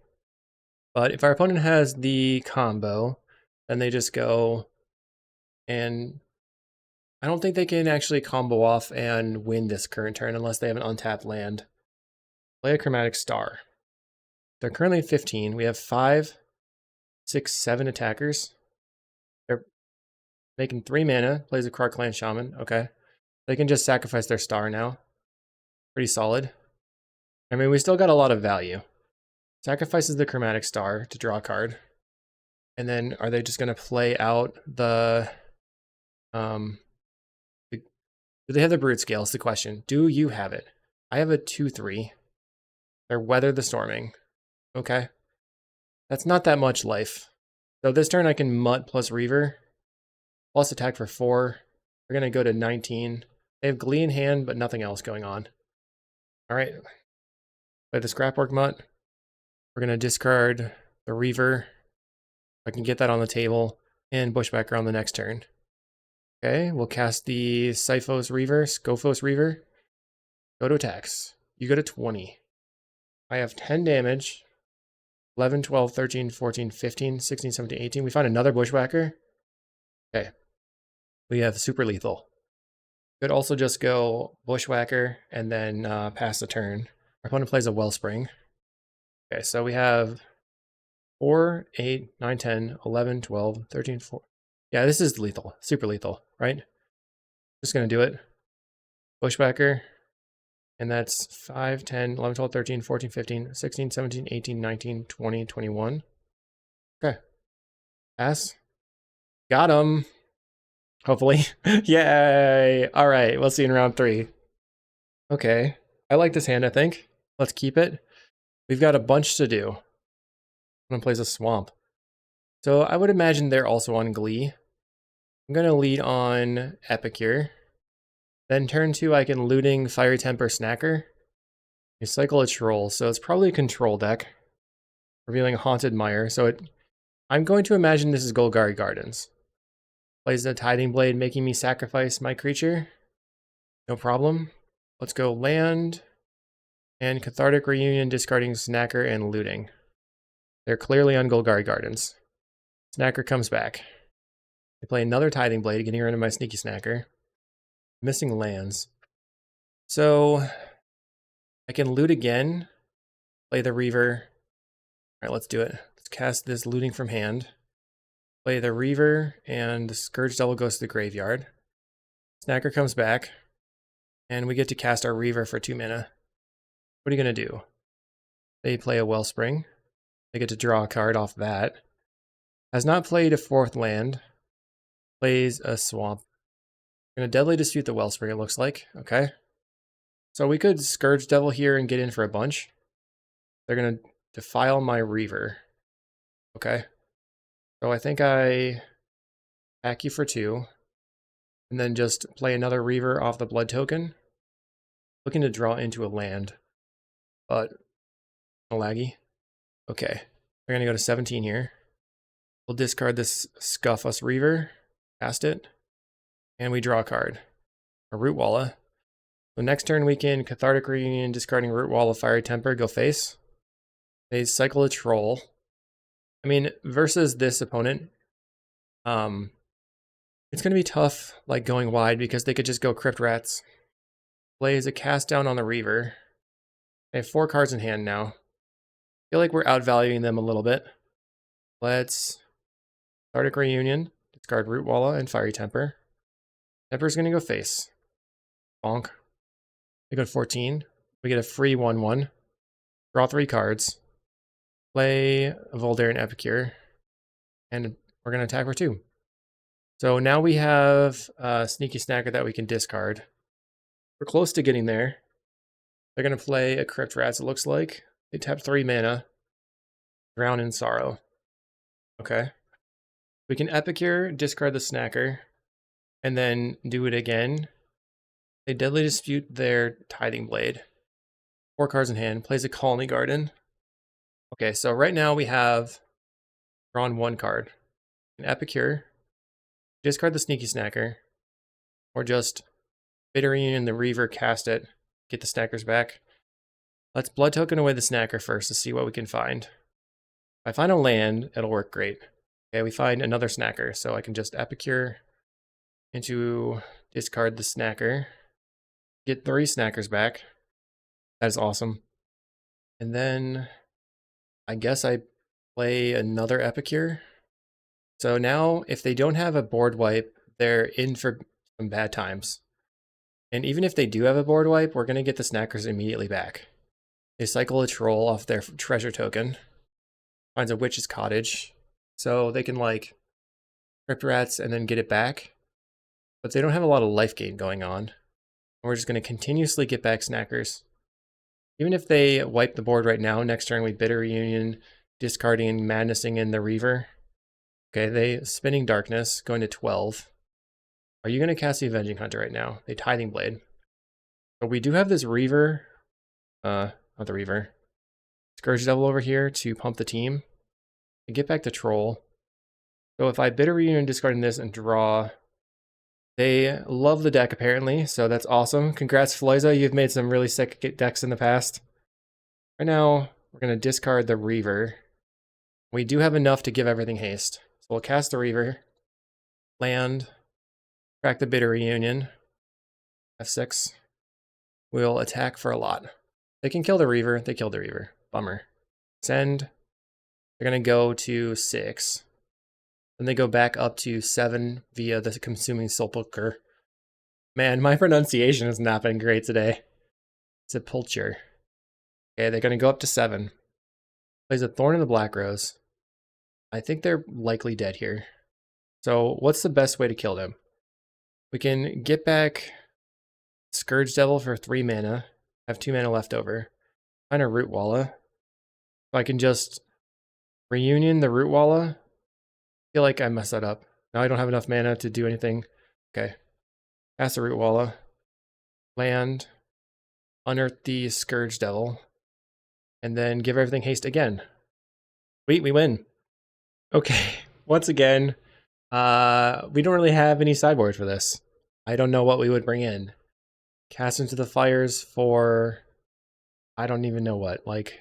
S1: But if our opponent has the combo, then they just go and... I don't think they can actually combo off and win this current turn unless they have an untapped land. Play a Chromatic Star. They're currently 15. We have 5, 6, 7 attackers. They're making 3 mana. Plays a Krark Clan Shaman. Okay. They can just sacrifice their star now. Pretty solid. I mean, we still got a lot of value. Sacrifices the Chromatic Star to draw a card. And then are they just going to play out the... do they have the Brute Scale is the question. Do you have it? I have a 2/3. They're Weather the Storming. Okay. That's not that much life. So this turn I can Mutt plus Reaver. Plus attack for 4. We're going to go to 19. They have Glee in hand, but nothing else going on. Alright. Play the Scrapwork Mutt. We're going to discard the Reaver. I can get that on the table. And Bushwhacker on the next turn. Okay, we'll cast the Scophos Reaver. Go to attacks. You go to 20. I have 10 damage. 11, 12, 13, 14, 15, 16, 17, 18. We find another Bushwhacker. Okay. We have super lethal. Could also just go Bushwhacker and then pass the turn. Our opponent plays a Wellspring. Okay, so we have 4, 8, 9, 10, 11, 12, 13, 14. Yeah, this is lethal. Super lethal, right? Just going to do it. Bushwhacker. And that's 5, 10, 11, 12, 13, 14, 15, 16, 17, 18, 19, 20, 21. Okay. Pass. Got him. Hopefully. Yay! All right, we'll see in round 3. Okay. I like this hand, I think. Let's keep it. We've got a bunch to do. I'm going to play a Swamp. So I would imagine they're also on Glee. I'm going to lead on Epicure. Then turn 2, I can Looting Fiery Temper Snacker. You cycle a Troll, so it's probably a control deck. Revealing a Haunted Mire, so I'm going to imagine this is Golgari Gardens. Plays a Tiding Blade, making me sacrifice my creature. No problem. Let's go land. And Cathartic Reunion, discarding Snacker and Looting. They're clearly on Golgari Gardens. Snacker comes back. They play another Tithing Blade, getting rid of my Sneaky Snacker. Missing lands. So I can loot again. Play the Reaver. Alright, let's do it. Let's cast this Looting from hand. Play the Reaver, and Scourge Devil goes to the graveyard. Snacker comes back. And we get to cast our Reaver for 2 mana. What are you going to do? They play a Wellspring. They get to draw a card off that. Has not played a 4th land. Plays a Swamp. Going to Deadly Dispute the Wellspring, it looks like. Okay. So we could Scourge Devil here and get in for a bunch. They're going to Defile my Reaver. Okay. So I think I hack you for 2. And then just play another Reaver off the Blood Token. Looking to draw into a land. But, laggy. Okay. We're going to go to 17 here. We'll discard this Scophos Reaver. Cast it. And we draw a card. A Root Walla. So next turn we can Cathartic Reunion, discarding Root Walla, Fiery Temper, go face. They cycle a Troll. I mean, versus this opponent, it's going to be tough, like, going wide, because they could just go Crypt Rats. Plays a Cast Down on the Reaver. They have 4 cards in hand now. I feel like we're outvaluing them a little bit. Let's Cathartic Reunion, discard Root Walla and Fiery Temper. Temper's going to go face. Bonk. They go to 14. We get a free 1/1. Draw 3 cards. Play Voldaren Epicure. And we're going to attack for 2. So now we have a Sneaky Snacker that we can discard. We're close to getting there. They're going to play a Crypt Rats, it looks like. They tap 3 mana. Drown in Sorrow. Okay. We can Epicure, discard the Snacker, and then do it again. They Deadly Dispute their Tithing Blade. 4 cards in hand. Plays a Colony Garden. Okay, so right now we have drawn 1 card. An Epicure, discard the Sneaky Snacker, or just Bitter Reunion the Reaver, cast it, get the Snackers back. Let's Blood Token away the Snacker first to see what we can find. If I find a land, it'll work great. Okay, we find another Snacker, so I can just Epicure into discard the Snacker, get 3 Snackers back. That is awesome. And then I guess I play another Epicure. So now if they don't have a board wipe, they're in for some bad times. And even if they do have a board wipe, we're going to get the Snackers immediately back. They cycle a troll off their treasure token. Finds a Witch's Cottage. So they can like Crypt Rats and then get it back. But they don't have a lot of life gain going on. We're just going to continuously get back Snackers. Even if they wipe the board right now, next turn we Bitter Reunion, discarding and Madnessing in the Reaver. Okay, they Spinning Darkness, going to 12. Are you going to cast the Avenging Hunter right now? They Tithing Blade. But we do have this Reaver, not the Reaver, Scourge Devil over here to pump the team. And get back to Troll. So if I Bitter Reunion discarding this and draw, they love the deck apparently, so that's awesome. Congrats Floyza, you've made some really sick decks in the past. Right now, we're going to discard the Reaver. We do have enough to give everything haste. So we'll cast the Reaver, land, crack the Bitter Reunion, F6. We'll attack for a lot. They can kill the Reaver, they killed the Reaver. Bummer. Send. They're going to go to 6. Then they go back up to 7 via the Consuming Sepulcher. Man, my pronunciation has not been great today. Sepulcher. Okay, they're going to go up to 7. Plays a Thorn in the Black Rose. I think they're likely dead here. So what's the best way to kill them? We can get back Scourge Devil for 3 mana. Have 2 mana left over. Find a Root Walla. So I can just Reunion the Root Walla. I feel like I messed that up. Now I don't have enough mana to do anything. Okay. Cast the Root Walla. Land. Unearth the Scourge Devil. And then give everything haste again. Wait, we win. Okay. Once again, we don't really have any sideboard for this. I don't know what we would bring in. Cast Into the Fires for I don't even know what. Like,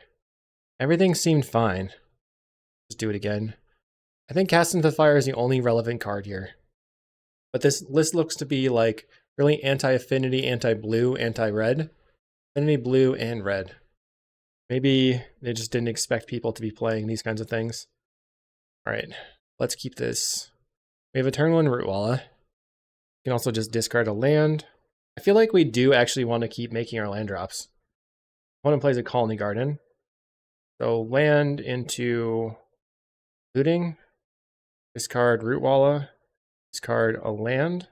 S1: everything seemed fine. Just do it again. I think Cast Into the Fire is the only relevant card here. But this list looks to be like really anti-affinity, anti-blue, anti-red. Affinity, blue, and red. Maybe they just didn't expect people to be playing these kinds of things. Alright, let's keep this. We have a turn 1 Root Walla. We can also just discard a land. I feel like we do actually want to keep making our land drops. Opponent plays a Colony Garden. So land into looting. Discard Root Walla. Discard a land.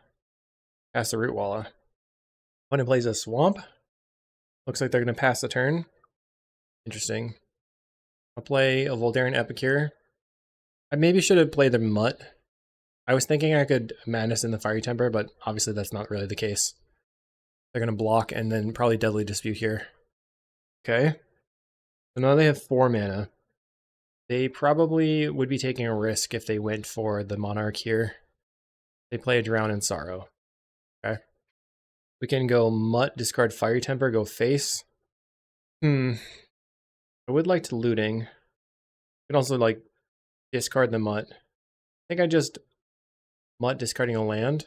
S1: Pass the Root Walla. Opponent plays a Swamp. Looks like they're going to pass the turn. Interesting. I'll play a Voldaren Epicure. I maybe should have played the Mutt. I was thinking I could Madness in the Fiery Temper, but obviously that's not really the case. They're going to block and then probably Deadly Dispute here. Okay. So now they have 4 mana. They probably would be taking a risk if they went for the Monarch here. They play a Drown in Sorrow. Okay. We can go Mutt, discard Fiery Temper, go face. I would like to looting. You can also like discard the Mutt. I think I just Mutt discarding a land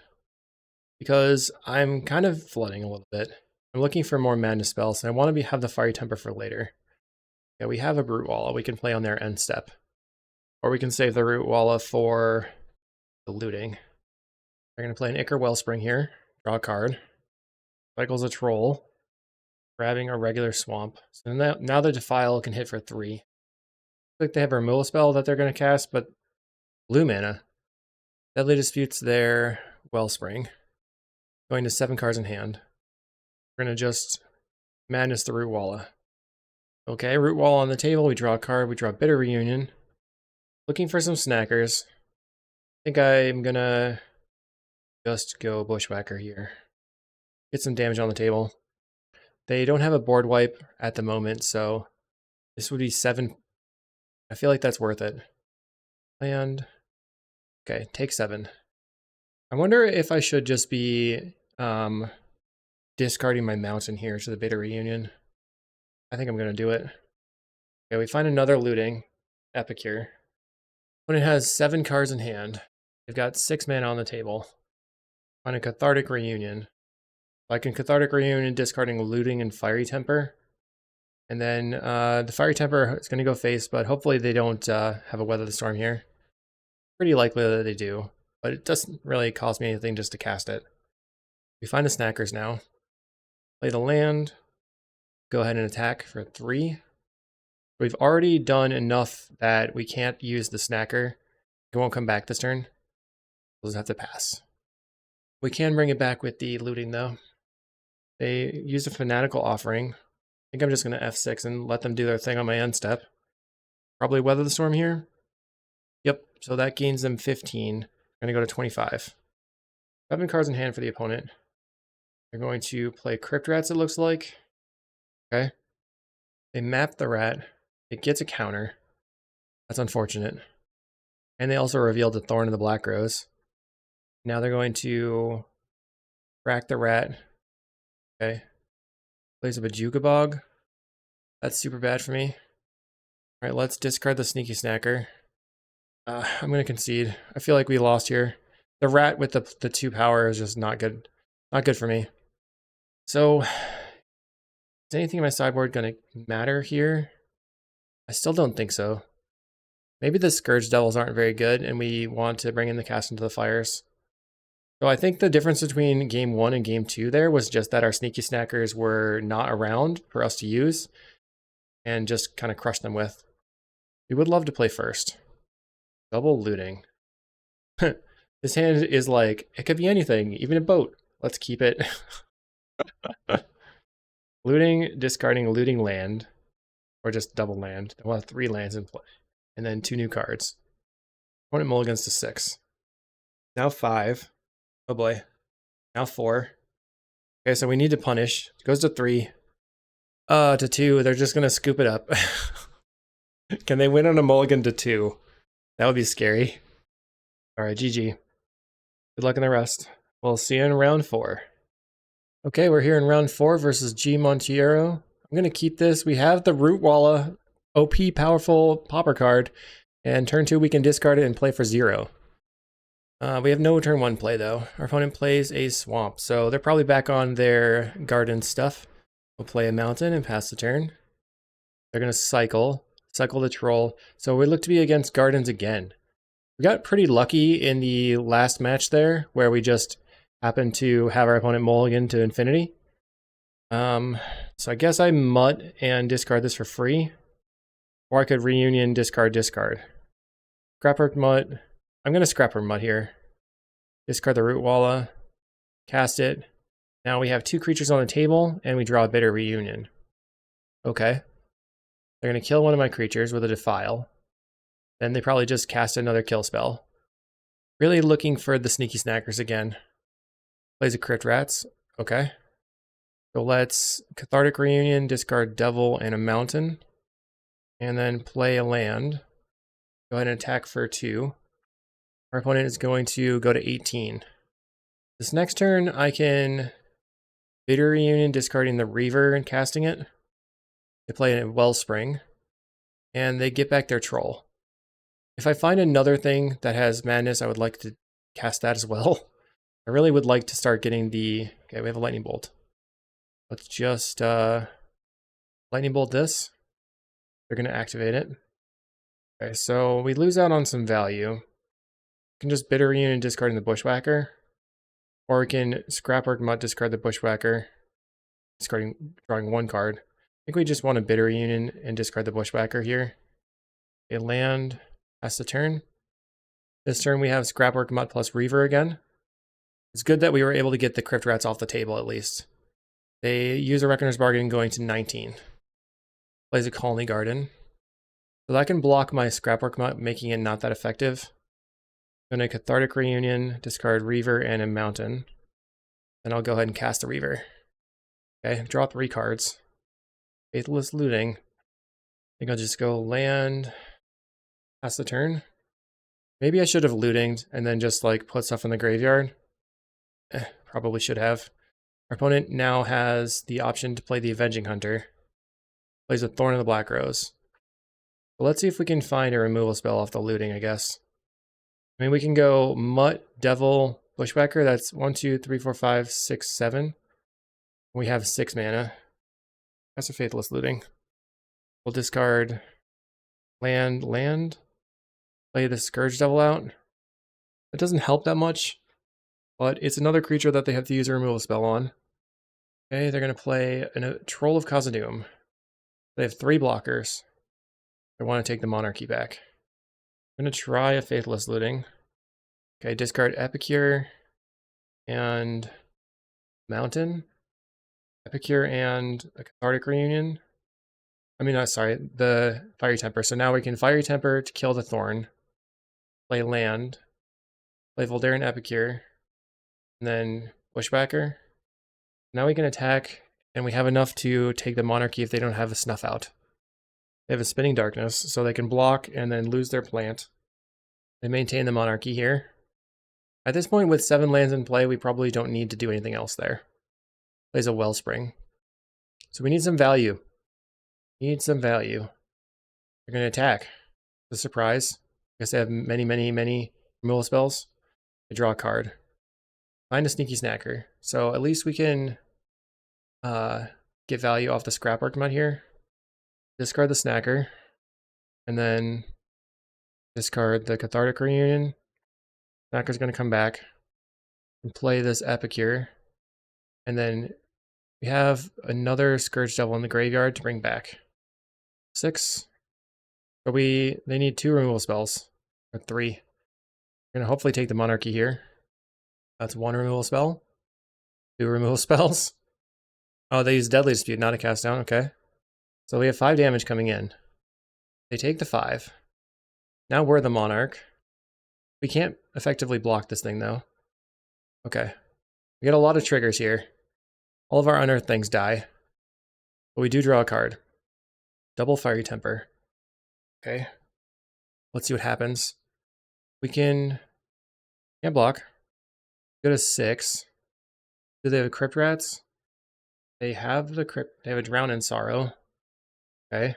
S1: because I'm kind of flooding a little bit. I'm looking for more Madness spells and I want to have the Fiery Temper for later. Yeah, we have a Root Walla we can play on their end step. Or we can save the Root Walla for the looting. They're going to play an Ichor Wellspring here. Draw a card. Cycles a Troll. Grabbing a regular Swamp. So now the Defile can hit for 3. Looks like they have a removal spell that they're going to cast, but blue mana. Deadly Disputes their Wellspring. Going to 7 cards in hand. We're gonna just madness the Root Walla. Okay, Root Walla on the table. We draw a card. We draw Bitter Reunion. Looking for some snackers. I think I'm gonna just go Bushwhacker here. Get some damage on the table. They don't have a board wipe at the moment, so this would be 7. I feel like that's worth it. Land. Okay, take 7. I wonder if I should just be discarding my mountain here to the Bitter Reunion. I think I'm going to do it. Okay, we find another looting. Epicure. When it has 7 cards in hand, they've got 6 mana on the table. Find a Cathartic Reunion. I can Cathartic Reunion discarding Looting and Fiery Temper. And then the Fiery Temper is going to go face, but hopefully they don't have a Weather the Storm here. Pretty likely that they do, but it doesn't really cost me anything just to cast it. We find the snackers now. Play the land. Go ahead and attack for 3. We've already done enough that we can't use the snacker. It won't come back this turn. We'll just have to pass. We can bring it back with the looting though. They use a Fanatical Offering. I think I'm just going to F6 and let them do their thing on my end step. Probably Weather the Storm here. Yep, so that gains them 15. I'm going to go to 25. 7 cards in hand for the opponent. They're going to play Crypt Rats, it looks like. Okay. They map the rat. It gets a counter. That's unfortunate. And they also revealed the Thorn of the Black Rose. Now they're going to crack the rat. Okay. Plays a Bajuka Bog. That's super bad for me. Alright, let's discard the Sneaky Snacker. I'm going to concede. I feel like we lost here. The rat with the 2 power is just not good. Not good for me. So, is anything in my sideboard going to matter here? I still don't think so. Maybe the Scourge Devils aren't very good, and we want to bring in the Cast into the Fires. So I think the difference between game 1 and game 2 there was just that our Sneaky Snackers were not around for us to use, and just kind of crush them with. We would love to play first. Double looting. This hand is like, it could be anything, even a boat. Let's keep it. Looting, discarding looting land, or just double land. I want 3 lands in play, and then 2 new cards. Opponent mulligans to 6. Now 5. Oh boy. Now 4. Okay, so we need to punish. It goes to 3. To 2. They're just gonna scoop it up. Can they win on a mulligan to 2? That would be scary. Alright, GG. Good luck in the rest. We'll see you in round 4. Okay, we're here in round 4 versus G Montiero. I'm going to keep this. We have the Root Walla, OP powerful Pauper card, and turn 2 we can discard it and play for 0. We have no turn 1 play though. Our opponent plays a Swamp, so they're probably back on their garden stuff. We'll play a Mountain and pass the turn. They're going to cycle the Troll, so we look to be against Gardens again. We got pretty lucky in the last match there, where we just happened to have our opponent mulligan to infinity. So I guess I mutt and discard this for free. Or I could reunion, discard. Scrapper mutt. I'm going to scrapper mutt here. Discard the Root Walla. Cast it. Now we have 2 creatures on the table, and we draw a Bitter Reunion. Okay. They're going to kill one of my creatures with a Defile. Then they probably just cast another kill spell. Really looking for the Sneaky Snackers again. Plays a Crypt Rats. Okay. So let's Cathartic Reunion, discard Devil and a Mountain. And then play a land. Go ahead and attack for 2. Our opponent is going to go to 18. This next turn, I can Bitter Reunion, discarding the Reaver and casting it. They play a Wellspring. And they get back their Troll. If I find another thing that has Madness, I would like to cast that as well. I really would like to start getting the... Okay, we have a Lightning Bolt. Let's just Lightning Bolt this. They're going to activate it. Okay, so we lose out on some value. We can just Bitter Reunion, discarding the Bushwhacker. Or we can Scrapwork Mutt, discard the Bushwhacker, drawing 1 card. I think we just want a Bitter Reunion and discard the Bushwhacker here. A land, pass the turn. This turn we have Scrapwork Mutt plus Reaver again. It's good that we were able to get the Crypt Rats off the table at least. They use a Reckoner's Bargain going to 19. Plays a Colony Garden. So that can block my Scrapwork, making it not that effective. I'm going to Cathartic Reunion, discard Reaver and a Mountain. Then I'll go ahead and cast a Reaver. Okay, draw 3 cards. Faithless Looting. I think I'll just go land, pass the turn. Maybe I should have lootinged and then just like put stuff in the graveyard. Probably should have. Our opponent now has the option to play the Avenging Hunter. Plays with Thorn of the Black Rose. But let's see if we can find a removal spell off the looting, I guess. I mean, we can go Mutt, Devil, Bushwhacker. That's 1, 2, 3, 4, 5, 6, 7. We have 6 mana. That's a Faithless Looting. We'll discard land, play the Scourge Devil out. That doesn't help that much, but it's another creature that they have to use a removal spell on. Okay, they're going to play a Troll of Khazad-dûm. They have 3 blockers. They want to take the Monarchy back. I'm going to try a Faithless Looting. Okay, discard Epicure and Mountain. Epicure and a Cathartic Reunion. I mean, sorry, the Fiery Temper. So now we can Fiery Temper to kill the Thorn. Play land. Play Voldaren Epicure. And then Bushwhacker. Now we can attack, and we have enough to take the Monarchy if they don't have a Snuff Out. They have a Spinning Darkness, so they can block and then lose their plant. They maintain the Monarchy here. At this point, with 7 lands in play, we probably don't need to do anything else there. Plays a Wellspring. So we need some value. Need some value. They're going to attack. It's a surprise. I guess they have many removal spells. They draw a card. Find a Sneaky Snacker. So at least we can get value off the Scrapwork Mud here. Discard the Snacker. And then discard the Cathartic Reunion. Snacker's going to come back and play this Epicure. And then we have another Scourge Devil in the graveyard to bring back. 6. But they need 2 removal spells. Or 3. We're going to hopefully take the Monarchy here. That's 1 removal spell. 2 removal spells. Oh, they use Deadly Dispute, not a cast down. Okay. So we have 5 damage coming in. They take the 5. Now we're the Monarch. We can't effectively block this thing, though. Okay. We get a lot of triggers here. All of our unearthed things die. But we do draw a card. Double Fiery Temper. Okay. Let's see what happens. We can't block. Go to 6. Do they have Crypt Rats? They have they have a Drown in Sorrow. Okay.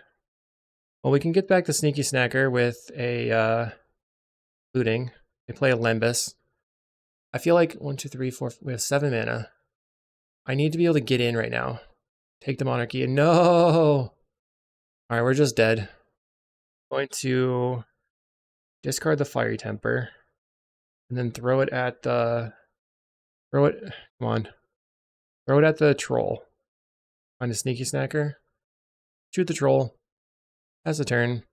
S1: Well, we can get back the Sneaky Snacker with a looting. They play a Lembas. I feel like 1, 2, 3, 4. We have 7 mana. I need to be able to get in right now. Take the Monarchy. No! Alright, we're just dead. Going to discard the Fiery Temper. And then throw it at the... Come on. Throw it at the Troll. Find a Sneaky Snacker. Shoot the Troll. Has a turn.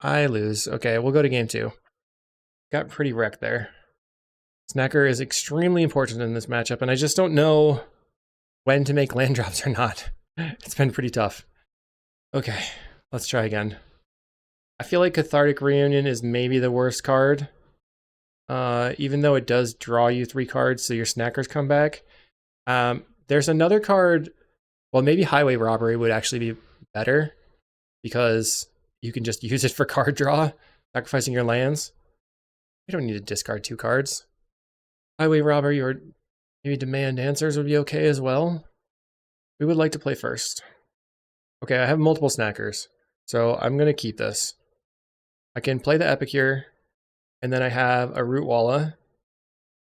S1: I lose. Okay, we'll go to game 2. Got pretty wrecked there. Snacker is extremely important in this matchup, and I just don't know when to make land drops or not. It's been pretty tough. Okay, let's try again. I feel like Cathartic Reunion is maybe the worst card. Even though it does draw you 3 cards, so your Snackers come back. There's another card, well, maybe Highway Robbery would actually be better, because you can just use it for card draw, sacrificing your lands. You don't need to discard 2 cards. Highway Robbery or maybe Demand Answers would be okay as well. We would like to play first. Okay, I have multiple Snackers, so I'm going to keep this. I can play the Epicure, and then I have a Root Walla,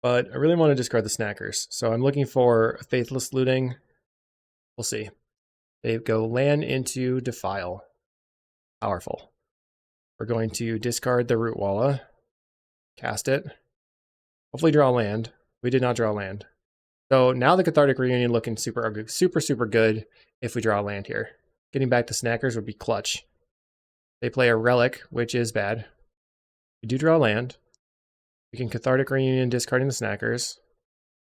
S1: but I really want to discard the Snackers, so I'm looking for a Faithless Looting. We'll see. They go land into Defile. Powerful. We're going to discard the Root Walla, cast it, hopefully draw land. We did not draw land. So now the Cathartic Reunion looking super good if we draw land here. Getting back the Snackers would be clutch. They play a Relic, which is bad. We do draw land. We can Cathartic Reunion discarding the Snackers.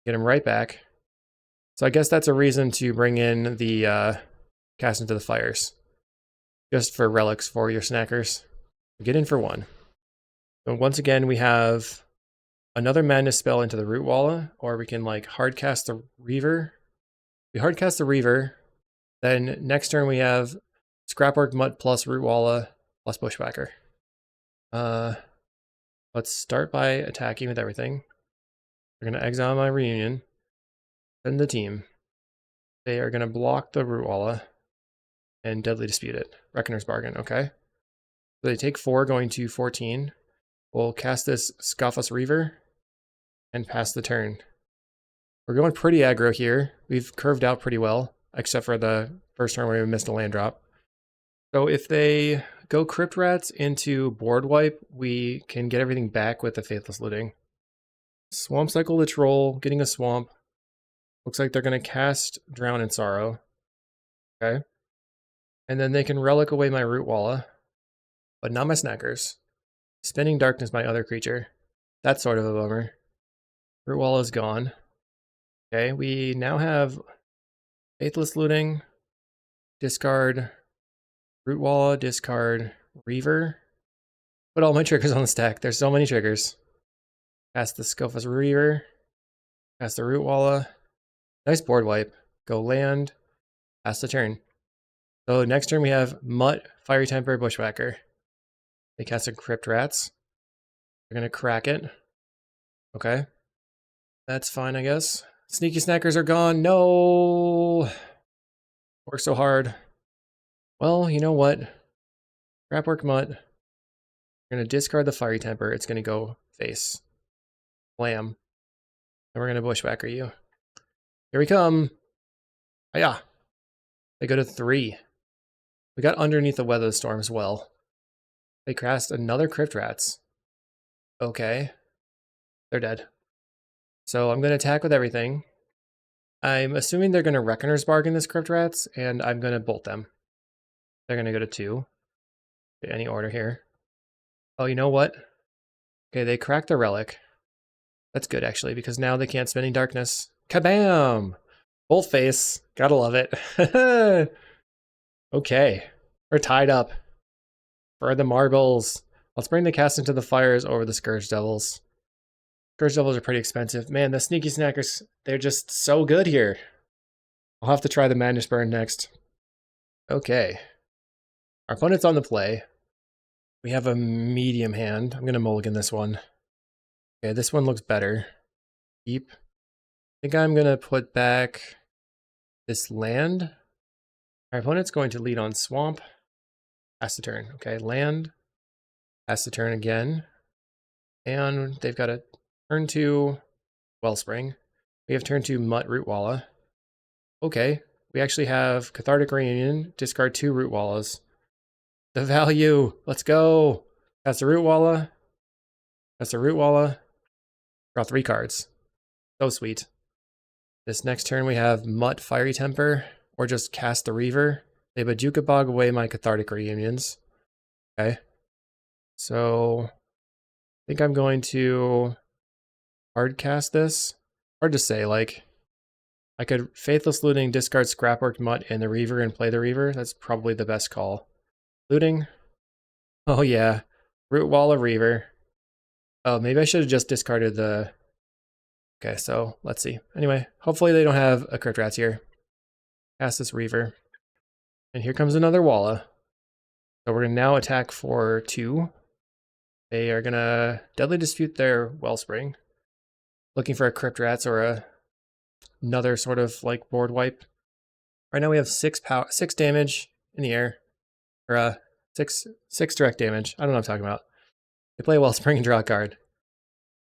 S1: Get them right back. So I guess that's a reason to bring in the Cast into the Fires. Just for relics for your snackers. Get in for one. So once again, we have another Madness spell into the Root Walla, or we can like hard cast the Reaver. We hard cast the Reaver, then next turn we have Scrapwork Mutt plus Root Walla plus Bushwhacker. Let's start by attacking with everything. We're going to exile my Reunion. Send the team. They are going to block the Root Walla and Deadly Dispute it. Reckoner's Bargain, okay. So they take 4, going to 14. We'll cast this Scoffus Reaver and pass the turn. We're going pretty aggro here. We've curved out pretty well, except for the first turn where we missed a land drop. So if they go Crypt Rats into board wipe, we can get everything back with the Faithless Looting. Swamp Cycle the Troll, getting a swamp. Looks like they're going to cast Drown in Sorrow. Okay. And then they can relic away my Root Walla, but not my snackers. Spinning Darkness, my other creature. That's sort of a bummer. Root Walla is gone. Okay, we now have Faithless Looting, discard Root Walla, discard Reaver. Put all my triggers on the stack. There's so many triggers. Cast the Scoffus Reaver. Cast the Root Walla. Nice board wipe. Go land. Pass the turn. So next turn we have Mutt, Fiery Temper, Bushwhacker. They cast a Crypt Rats. They're going to crack it. Okay. That's fine, I guess. Sneaky Snackers are gone. No! Worked so hard. Well, you know what? Scrapwork Mutt. We're going to discard the Fiery Temper. It's going to go face. Blam. And we're going to Bushwhacker you. Here we come. Hiya. They go to 3. We got underneath the Weather Storm as well. They cast another Crypt Rats. Okay. They're dead. So I'm going to attack with everything. I'm assuming they're going to Reckoner's Bargain this Crypt Rats, and I'm going to bolt them. They're going to go to 2. Any order here. Oh, you know what? Okay, they cracked the Relic. That's good, actually, because now they can't Spinning Darkness. Kabam! Bolt face. Gotta love it. Okay. We're tied up. For the marbles. Let's bring the Cast into the Fires over the Scourge Devils. Scourge Devils are pretty expensive. Man, the Sneaky Snackers, they're just so good here. I'll have to try the Madness Burn next. Okay. Our opponent's on the play. We have a medium hand. I'm going to mulligan this one. Okay, this one looks better. Keep. I think I'm going to put back this land. Our opponent's going to lead on Swamp. Pass the turn. Okay, land. Pass the turn again. And they've got a turn 2 Wellspring. We have turn 2 Mutt Root Walla. Okay, we actually have Cathartic Reunion. Discard 2 Root Wallas. The value. Let's go. That's the Root Walla. That's the Root Walla. Draw 3 cards. So sweet. This next turn we have Mutt Fiery Temper, or just cast the Reaver. They Bajuka Bog away my Cathartic Reunions. Okay. So I think I'm going to hard cast this. Hard to say, like I could Faithless Looting, discard Scrapwork Mutt and the Reaver and play the Reaver. That's probably the best call. Looting. Oh yeah. Root Walla Reaver. Oh, maybe I should have just discarded the... Okay, so let's see. Anyway, hopefully they don't have a Crypt Rats here. Cast this Reaver. And here comes another Walla. So we're going to now attack for 2. They are going to Deadly Dispute their Wellspring. Looking for a Crypt Rats or another sort of like board wipe. Right now we have 6 damage in the air. Or 6 direct damage. I don't know what I'm talking about. They play Wellspring and draw a card.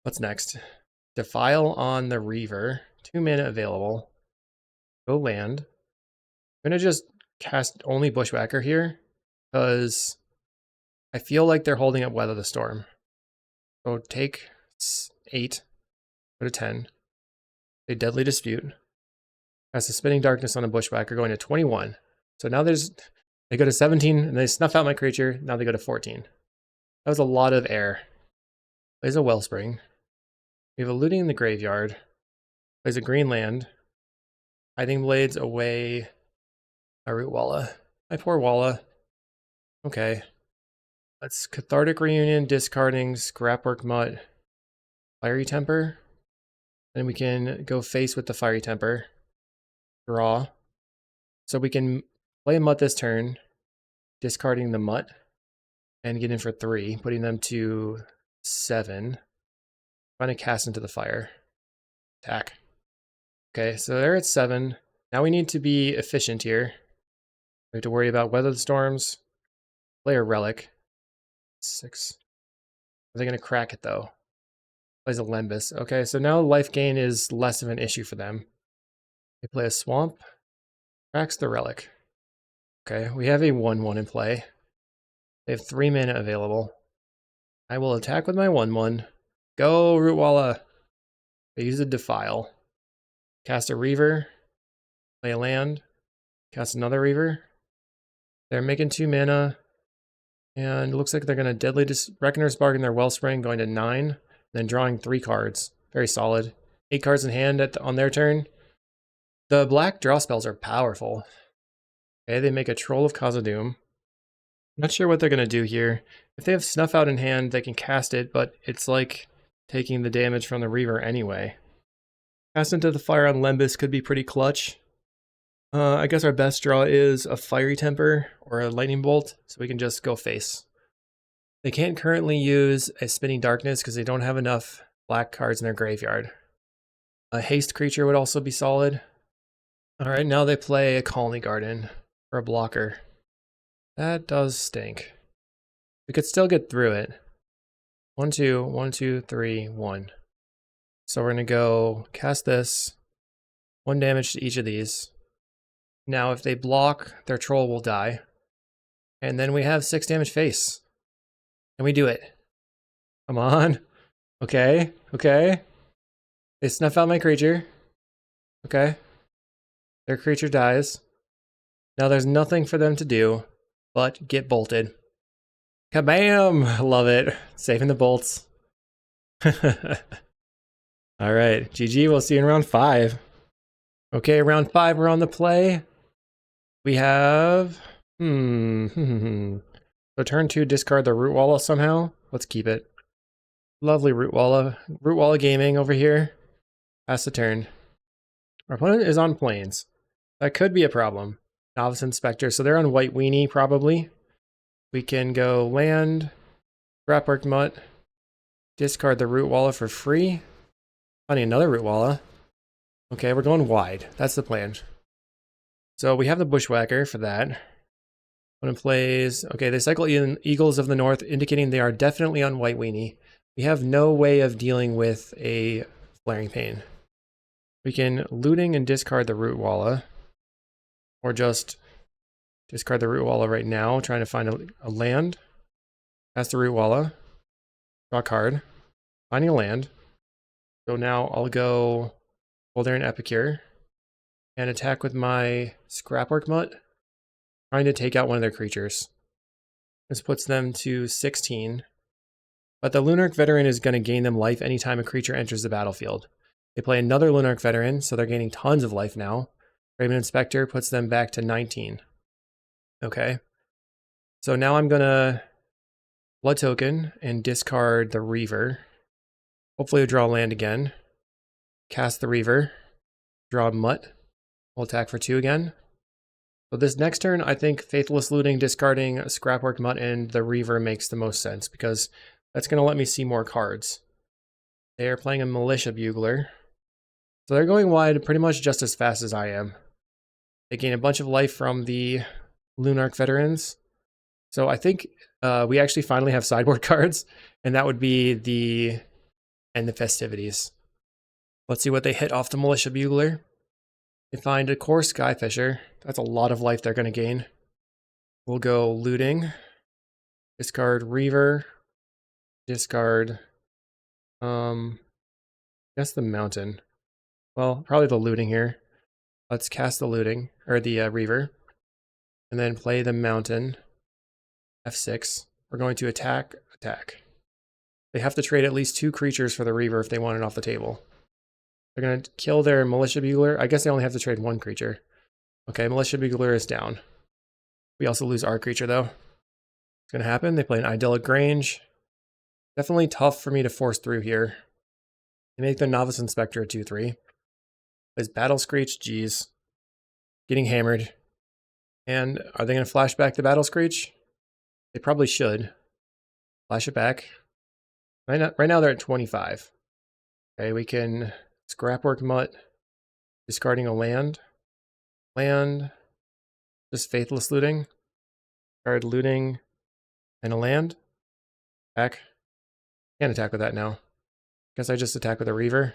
S1: What's next? Defile on the Reaver. 2 mana available. Go land. I'm going to just cast only Bushwhacker here, because I feel like they're holding up Weather the Storm. So take 8, go to 10. They Deadly Dispute. Cast a Spinning Darkness on a Bushwhacker, going to 21. So now they go to 17, and they snuff out my creature. Now they go to 14. That was a lot of air. Plays a Wellspring. We have a Looting in the Graveyard. Plays a green land. Hiding Blades away. My Root Walla. My poor Walla. Okay. Let's Cathartic Reunion, discarding Scrapwork Mutt, Fiery Temper. Then we can go face with the Fiery Temper. Draw. So we can play a Mutt this turn, discarding the Mutt, and get in for 3, putting them to 7. Trying to cast into the fire. Attack. Okay, so they're at 7. Now we need to be efficient here. We have to worry about Weather the Storms. Play a Relic. 6. Are they going to crack it though? Plays a Lembas. Okay, so now life gain is less of an issue for them. They play a Swamp. Cracks the Relic. Okay, we have a 1/1 in play. They have 3 mana available. I will attack with my 1/1. Go, Root Walla. They use a Defile. Cast a Reaver. Play a land. Cast another Reaver. They're making 2 mana. And it looks like they're going to Deadly Reckoner's Bargain their Wellspring, going to 9. Then drawing 3 cards. Very solid. 8 cards in hand on their turn. The black draw spells are powerful. Okay, they make a Troll of Khazad-dûm. Not sure what they're going to do here. If they have Snuff Out in hand, they can cast it, but it's like taking the damage from the Reaver anyway. Cast into the fire on Lembas could be pretty clutch. I guess our best draw is a Fiery Temper or a Lightning Bolt, so we can just go face. They can't currently use a Spinning Darkness because they don't have enough black cards in their graveyard. A Haste creature would also be solid. Alright, now they play a Colony Garden for a blocker. That does stink. We could still get through it. 1, 2, 1, 2, 3, 1. So we're going to go cast this. 1 damage to each of these. Now if they block, their troll will die. And then we have 6 damage face. Can we do it? Come on. Okay, okay. They snuff out my creature. Okay. Their creature dies. Now there's nothing for them to do but get bolted. Kabam! Love it. Saving the bolts. Alright, GG. We'll see you in round 5. Okay, round 5, we're on the play. We have... So turn 2, discard the Root Walla somehow. Let's keep it. Lovely Root Walla. Root Walla gaming over here. Pass the turn. Our opponent is on plains. That could be a problem. Novice Inspector. So they're on white Weenie, probably. We can go land, Scrapwork Mutt, discard the Root Walla for free. Finding another Root Walla. Okay, we're going wide. That's the plan. So we have the Bushwhacker for that. Opponent plays... Okay, they cycle in Eagles of the North, indicating they are definitely on white Weenie. We have no way of dealing with a Flaring Pain. We can looting and discard the Root Walla. Or just discard the Root Walla right now, trying to find a land. Cast the Root Walla. Draw a card. Finding a land. So now I'll go Voldaren Epicure and attack with my Scrapwork Mutt, trying to take out one of their creatures. This puts them to 16. But the Lunarch Veteran is going to gain them life anytime a creature enters the battlefield. They play another Lunarch Veteran, so they're gaining tons of life now. Raven Inspector puts them back to 19. Okay. So now I'm going to Blood Token and discard the Reaver. Hopefully we'll draw land again. Cast the Reaver. Draw a Mutt. We'll attack for 2 again. So this next turn, I think Faithless Looting, discarding Scrapwork Mutt and the Reaver makes the most sense, because that's going to let me see more cards. They are playing a Militia Bugler. So they're going wide pretty much just as fast as I am. They gain a bunch of life from the Lunarch Veterans. So I think we actually finally have sideboard cards, and that would be the end of festivities. Let's see what they hit off the Militia Bugler. They find a Core Skyfisher. That's a lot of life they're going to gain. We'll go looting. Discard Reaver. Discard... I guess the Mountain. Well, probably the looting here. Let's cast the looting, or the Reaver. And then play the Mountain. F6. We're going to attack. They have to trade at least 2 creatures for the Reaver if they want it off the table. They're going to kill their Militia Bugler. I guess they only have to trade one creature. Okay, Militia Bugler is down. We also lose our creature, though. It's going to happen. They play an Idyllic Grange. Definitely tough for me to force through here. They make the Novice Inspector a 2/3. Plays Battle Screech. Jeez. Getting hammered. And are they going to flash back the Battle Screech? They probably should. Flash it back. Right now they're at 25. Okay, we can Scrapwork Mutt, discarding a land. Just Faithless Looting. Card looting and a land. Attack. Can't attack with that now. Guess I just attack with a Reaver.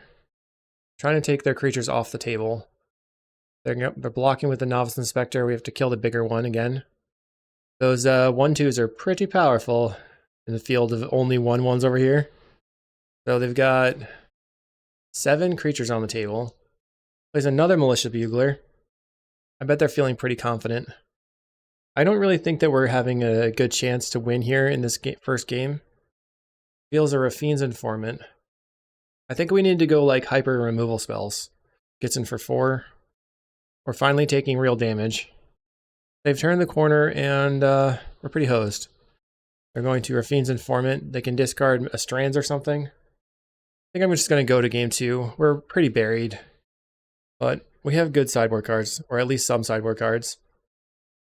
S1: Trying to take their creatures off the table. They're blocking with the Novice Inspector. We have to kill the bigger one again. Those 1/2s are pretty powerful in the field of only 1/1s over here. So they've got 7 creatures on the table. Plays another Militia Bugler. I bet they're feeling pretty confident. I don't really think that we're having a good chance to win here in this first game. Feels a Raffine's Informant. I think we need to go like hyper removal spells. Gets in for 4. We're finally taking real damage. They've turned the corner and we're pretty hosed. They're going to Raffine's Informant. They can discard a Strands or something. I think I'm just going to go to game 2. We're pretty buried. But we have good sideboard cards, or at least some sideboard cards.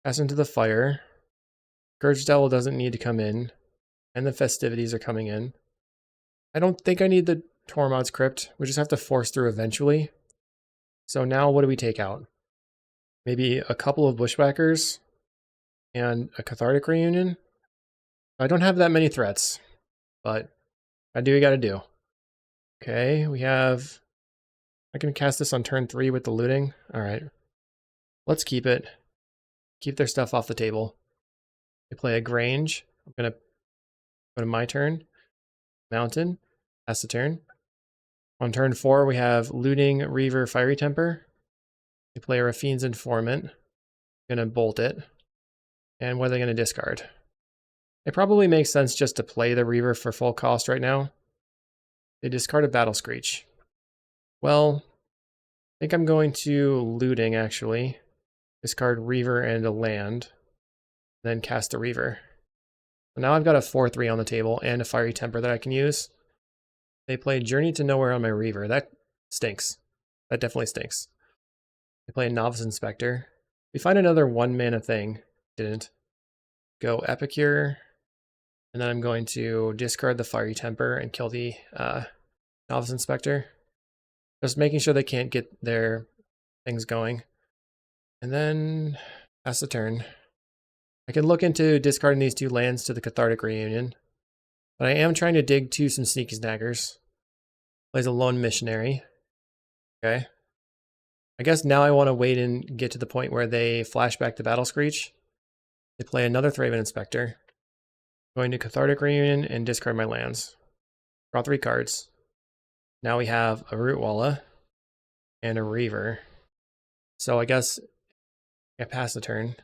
S1: Pass into the Fire. Scourge Devil doesn't need to come in. And the Festivities are coming in. I don't think I need the Tormod's Crypt. We just have to force through eventually. So now what do we take out? Maybe a couple of Bushwhackers and a Cathartic Reunion. I don't have that many threats, but I do what you gotta do. Okay, we have... I can cast this on turn 3 with the looting. Alright. Let's keep it. Keep their stuff off the table. They play a Grange. I'm gonna go to my turn. Mountain. Pass the turn. On turn 4, we have Looting, Reaver, Fiery Temper. They play a Raffine's Informant. Gonna bolt it. And what are they gonna discard? It probably makes sense just to play the Reaver for full cost right now. They discard a Battle Screech. Well, I think I'm going to Looting, actually. Discard Reaver and a land. Then cast a Reaver. So now I've got a 4/3 on the table and a Fiery Temper that I can use. They play Journey to Nowhere on my Reaver. That stinks. That definitely stinks. They play a Novice Inspector. We find another 1-mana thing. Didn't. Go Epicure. And then I'm going to discard the Fiery Temper and kill the Novice Inspector. Just making sure they can't get their things going. And then pass the turn. I can look into discarding these 2 lands to the Cathartic Reunion. But I am trying to dig to some Sneaky Snaggers. Plays a Lone Missionary. Okay. I guess now I want to wait and get to the point where they flash back the Battle Screech. They play another Thraben Inspector. Going to Cathartic Reunion and discard my lands. Draw 3 cards. Now we have a Rootwalla and a Reaver. So I guess I pass the turn.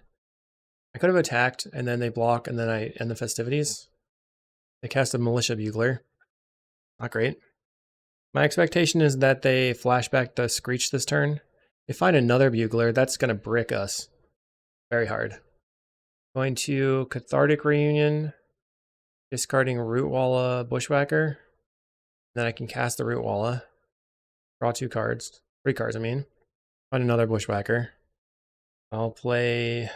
S1: I could have attacked and then they block and then I end the Festivities. They cast a Militia Bugler. Not great. My expectation is that they flash back the Screech this turn. They find another Bugler, that's going to brick us very hard. Going to Cathartic Reunion, discarding Rootwalla Bushwhacker. Then I can cast the Rootwalla. Draw 2 cards. 3 cards, I mean. Find another Bushwhacker. I'll play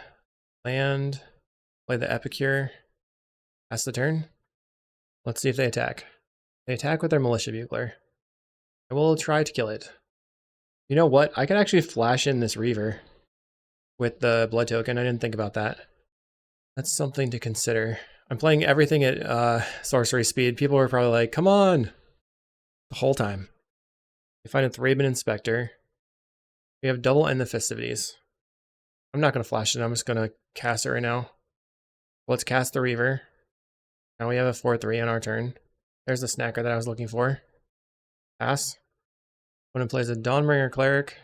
S1: land, play the Epicure. Pass the turn. Let's see if they attack. They attack with their Militia Bugler. I will try to kill it. You know what? I could actually flash in this Reaver with the blood token. I didn't think about that. That's something to consider. I'm playing everything at sorcery speed. People are probably like, come on! The whole time. We find a Thraben Inspector. We have double end the Festivities. I'm not going to flash it. I'm just going to cast it right now. Let's cast the Reaver. Now we have a 4/3 on our turn. There's the snacker that I was looking for. Pass. Opponent plays a Dawnbringer Cleric.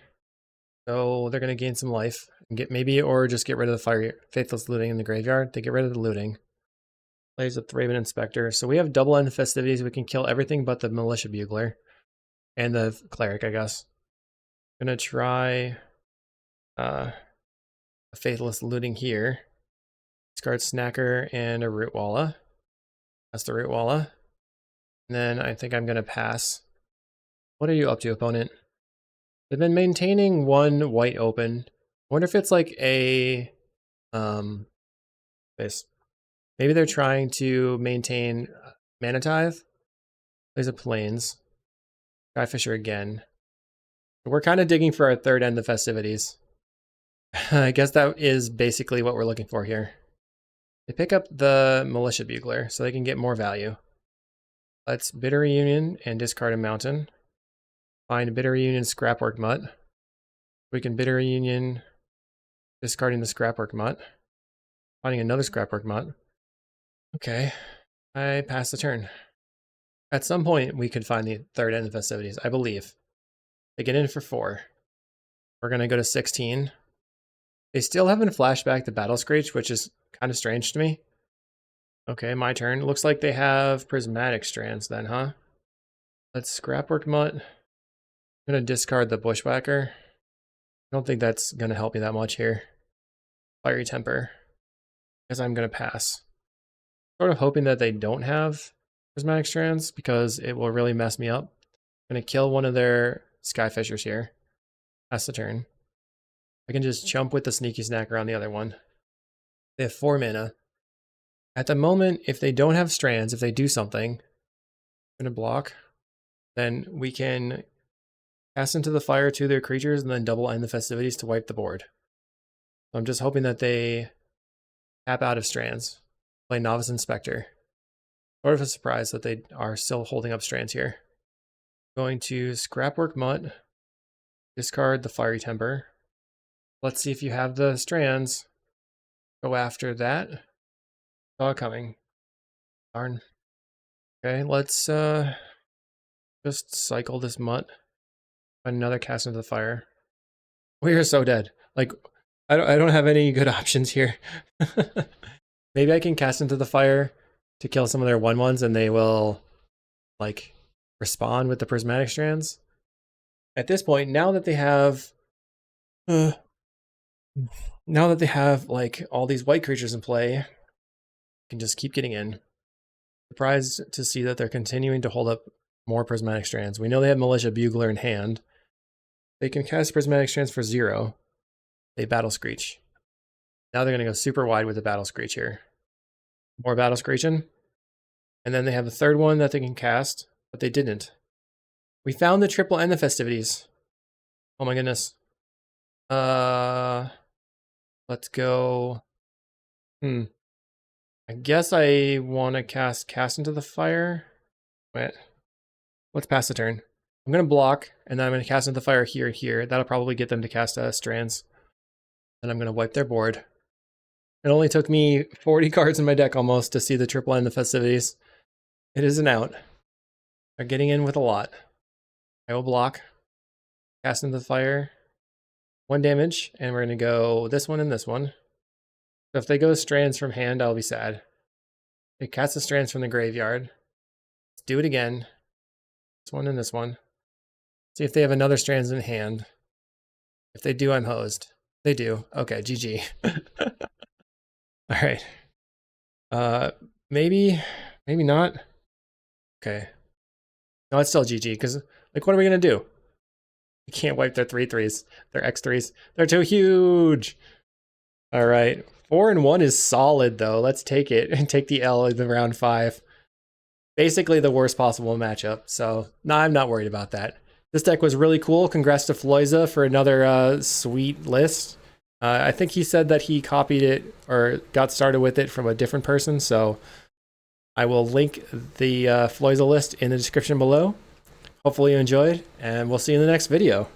S1: So they're going to gain some life. And get maybe, or just get rid of the Faithless Looting in the graveyard. They get rid of the looting. Plays a Thraben Inspector. So we have double end Festivities. We can kill everything but the Militia Bugler. And the cleric, I guess. Gonna try a Faithless Looting here. Discard Snacker and a Root Walla. That's the Root Walla. And then I think I'm gonna pass. What are you up to, opponent? They've been maintaining one white open. I wonder if it's like a this. Maybe they're trying to maintain Mana Tithe. There's a Plains. Skyfisher again. We're kind of digging for our third end of festivities. I guess that is basically what we're looking for here. They pick up the Militia Bugler so they can get more value. Let's Bitter Reunion and discard a mountain. Find a Bitter Reunion Scrapwork Mutt. We can Bitter Reunion, discarding the Scrapwork Mutt. Finding another Scrapwork Mutt. Okay, I pass the turn. At some point, we could find the third end of festivities, I believe. They get in for 4. We're going to go to 16. They still haven't flashed back the Battle Screech, which is kind of strange to me. Okay, my turn. Looks like they have Prismatic Strands then, huh? Let's Scrapwork Mutt. I'm going to discard the Bushwhacker. I don't think that's going to help me that much here. Fiery Temper. Because I'm going to pass. Sort of hoping that they don't have Prismatic Strands because it will really mess me up. I'm going to kill one of their Skyfishers here. Pass the turn. I can just jump with the Sneaky Snacker on the other one. They have 4 mana. At the moment, if they don't have Strands, if they do something, I'm going to block, then we can cast into the fire 2 of their creatures and then double end the festivities to wipe the board. So I'm just hoping that they tap out of Strands. Play Novice Inspector. Sort of a surprise that they are still holding up Strands here. Going to Scrapwork Mutt. Discard the Fiery Temper. Let's see if you have the Strands. Go after that. Saw it coming. Darn. Okay, let's just cycle this Mutt. Find another cast into the fire. We are so dead. Like, I don't have any good options here. Maybe I can cast into the fire to kill some of their 1/1s and they will, like, respond with the Prismatic Strands. At this point, now that they have like all these white creatures in play, I can just keep getting in. Surprised to see that they're continuing to hold up more Prismatic Strands. We know they have Militia Bugler in hand. They can cast Prismatic Strands for 0. They Battle Screech. Now they're going to go super wide with the Battle Screech here. More Battle Screeching. And then they have a third one that they can cast, but they didn't. We found the triple end of festivities. Oh my goodness. Let's go. I guess I want to cast into the fire. Wait. Let's pass the turn. I'm going to block, and then I'm going to cast into the fire here and here. That'll probably get them to cast Strands. And I'm going to wipe their board. It only took me 40 cards in my deck almost to see the triple end of festivities. It is an out. They're getting in with a lot. I will block. Cast into the fire. 1 damage, and we're going to go this one and this one. So if they go Strands from hand, I'll be sad. They cast the Strands from the graveyard. Let's do it again. This one and this one. See if they have another Strands in hand. If they do, I'm hosed. They do. Okay, GG. All right. Maybe not. Okay. No, it's still GG, because, like, what are we going to do? You can't wipe their 3/3s. Their X3s. They're too huge. All right. 4-1 is solid, though. Let's take it and take the L in the round 5. Basically the worst possible matchup. So, no, I'm not worried about that. This deck was really cool. Congrats to Floyza for another sweet list. I think he said that he copied it or got started with it from a different person. So, I will link the Floyza list in the description below. Hopefully you enjoyed, and we'll see you in the next video.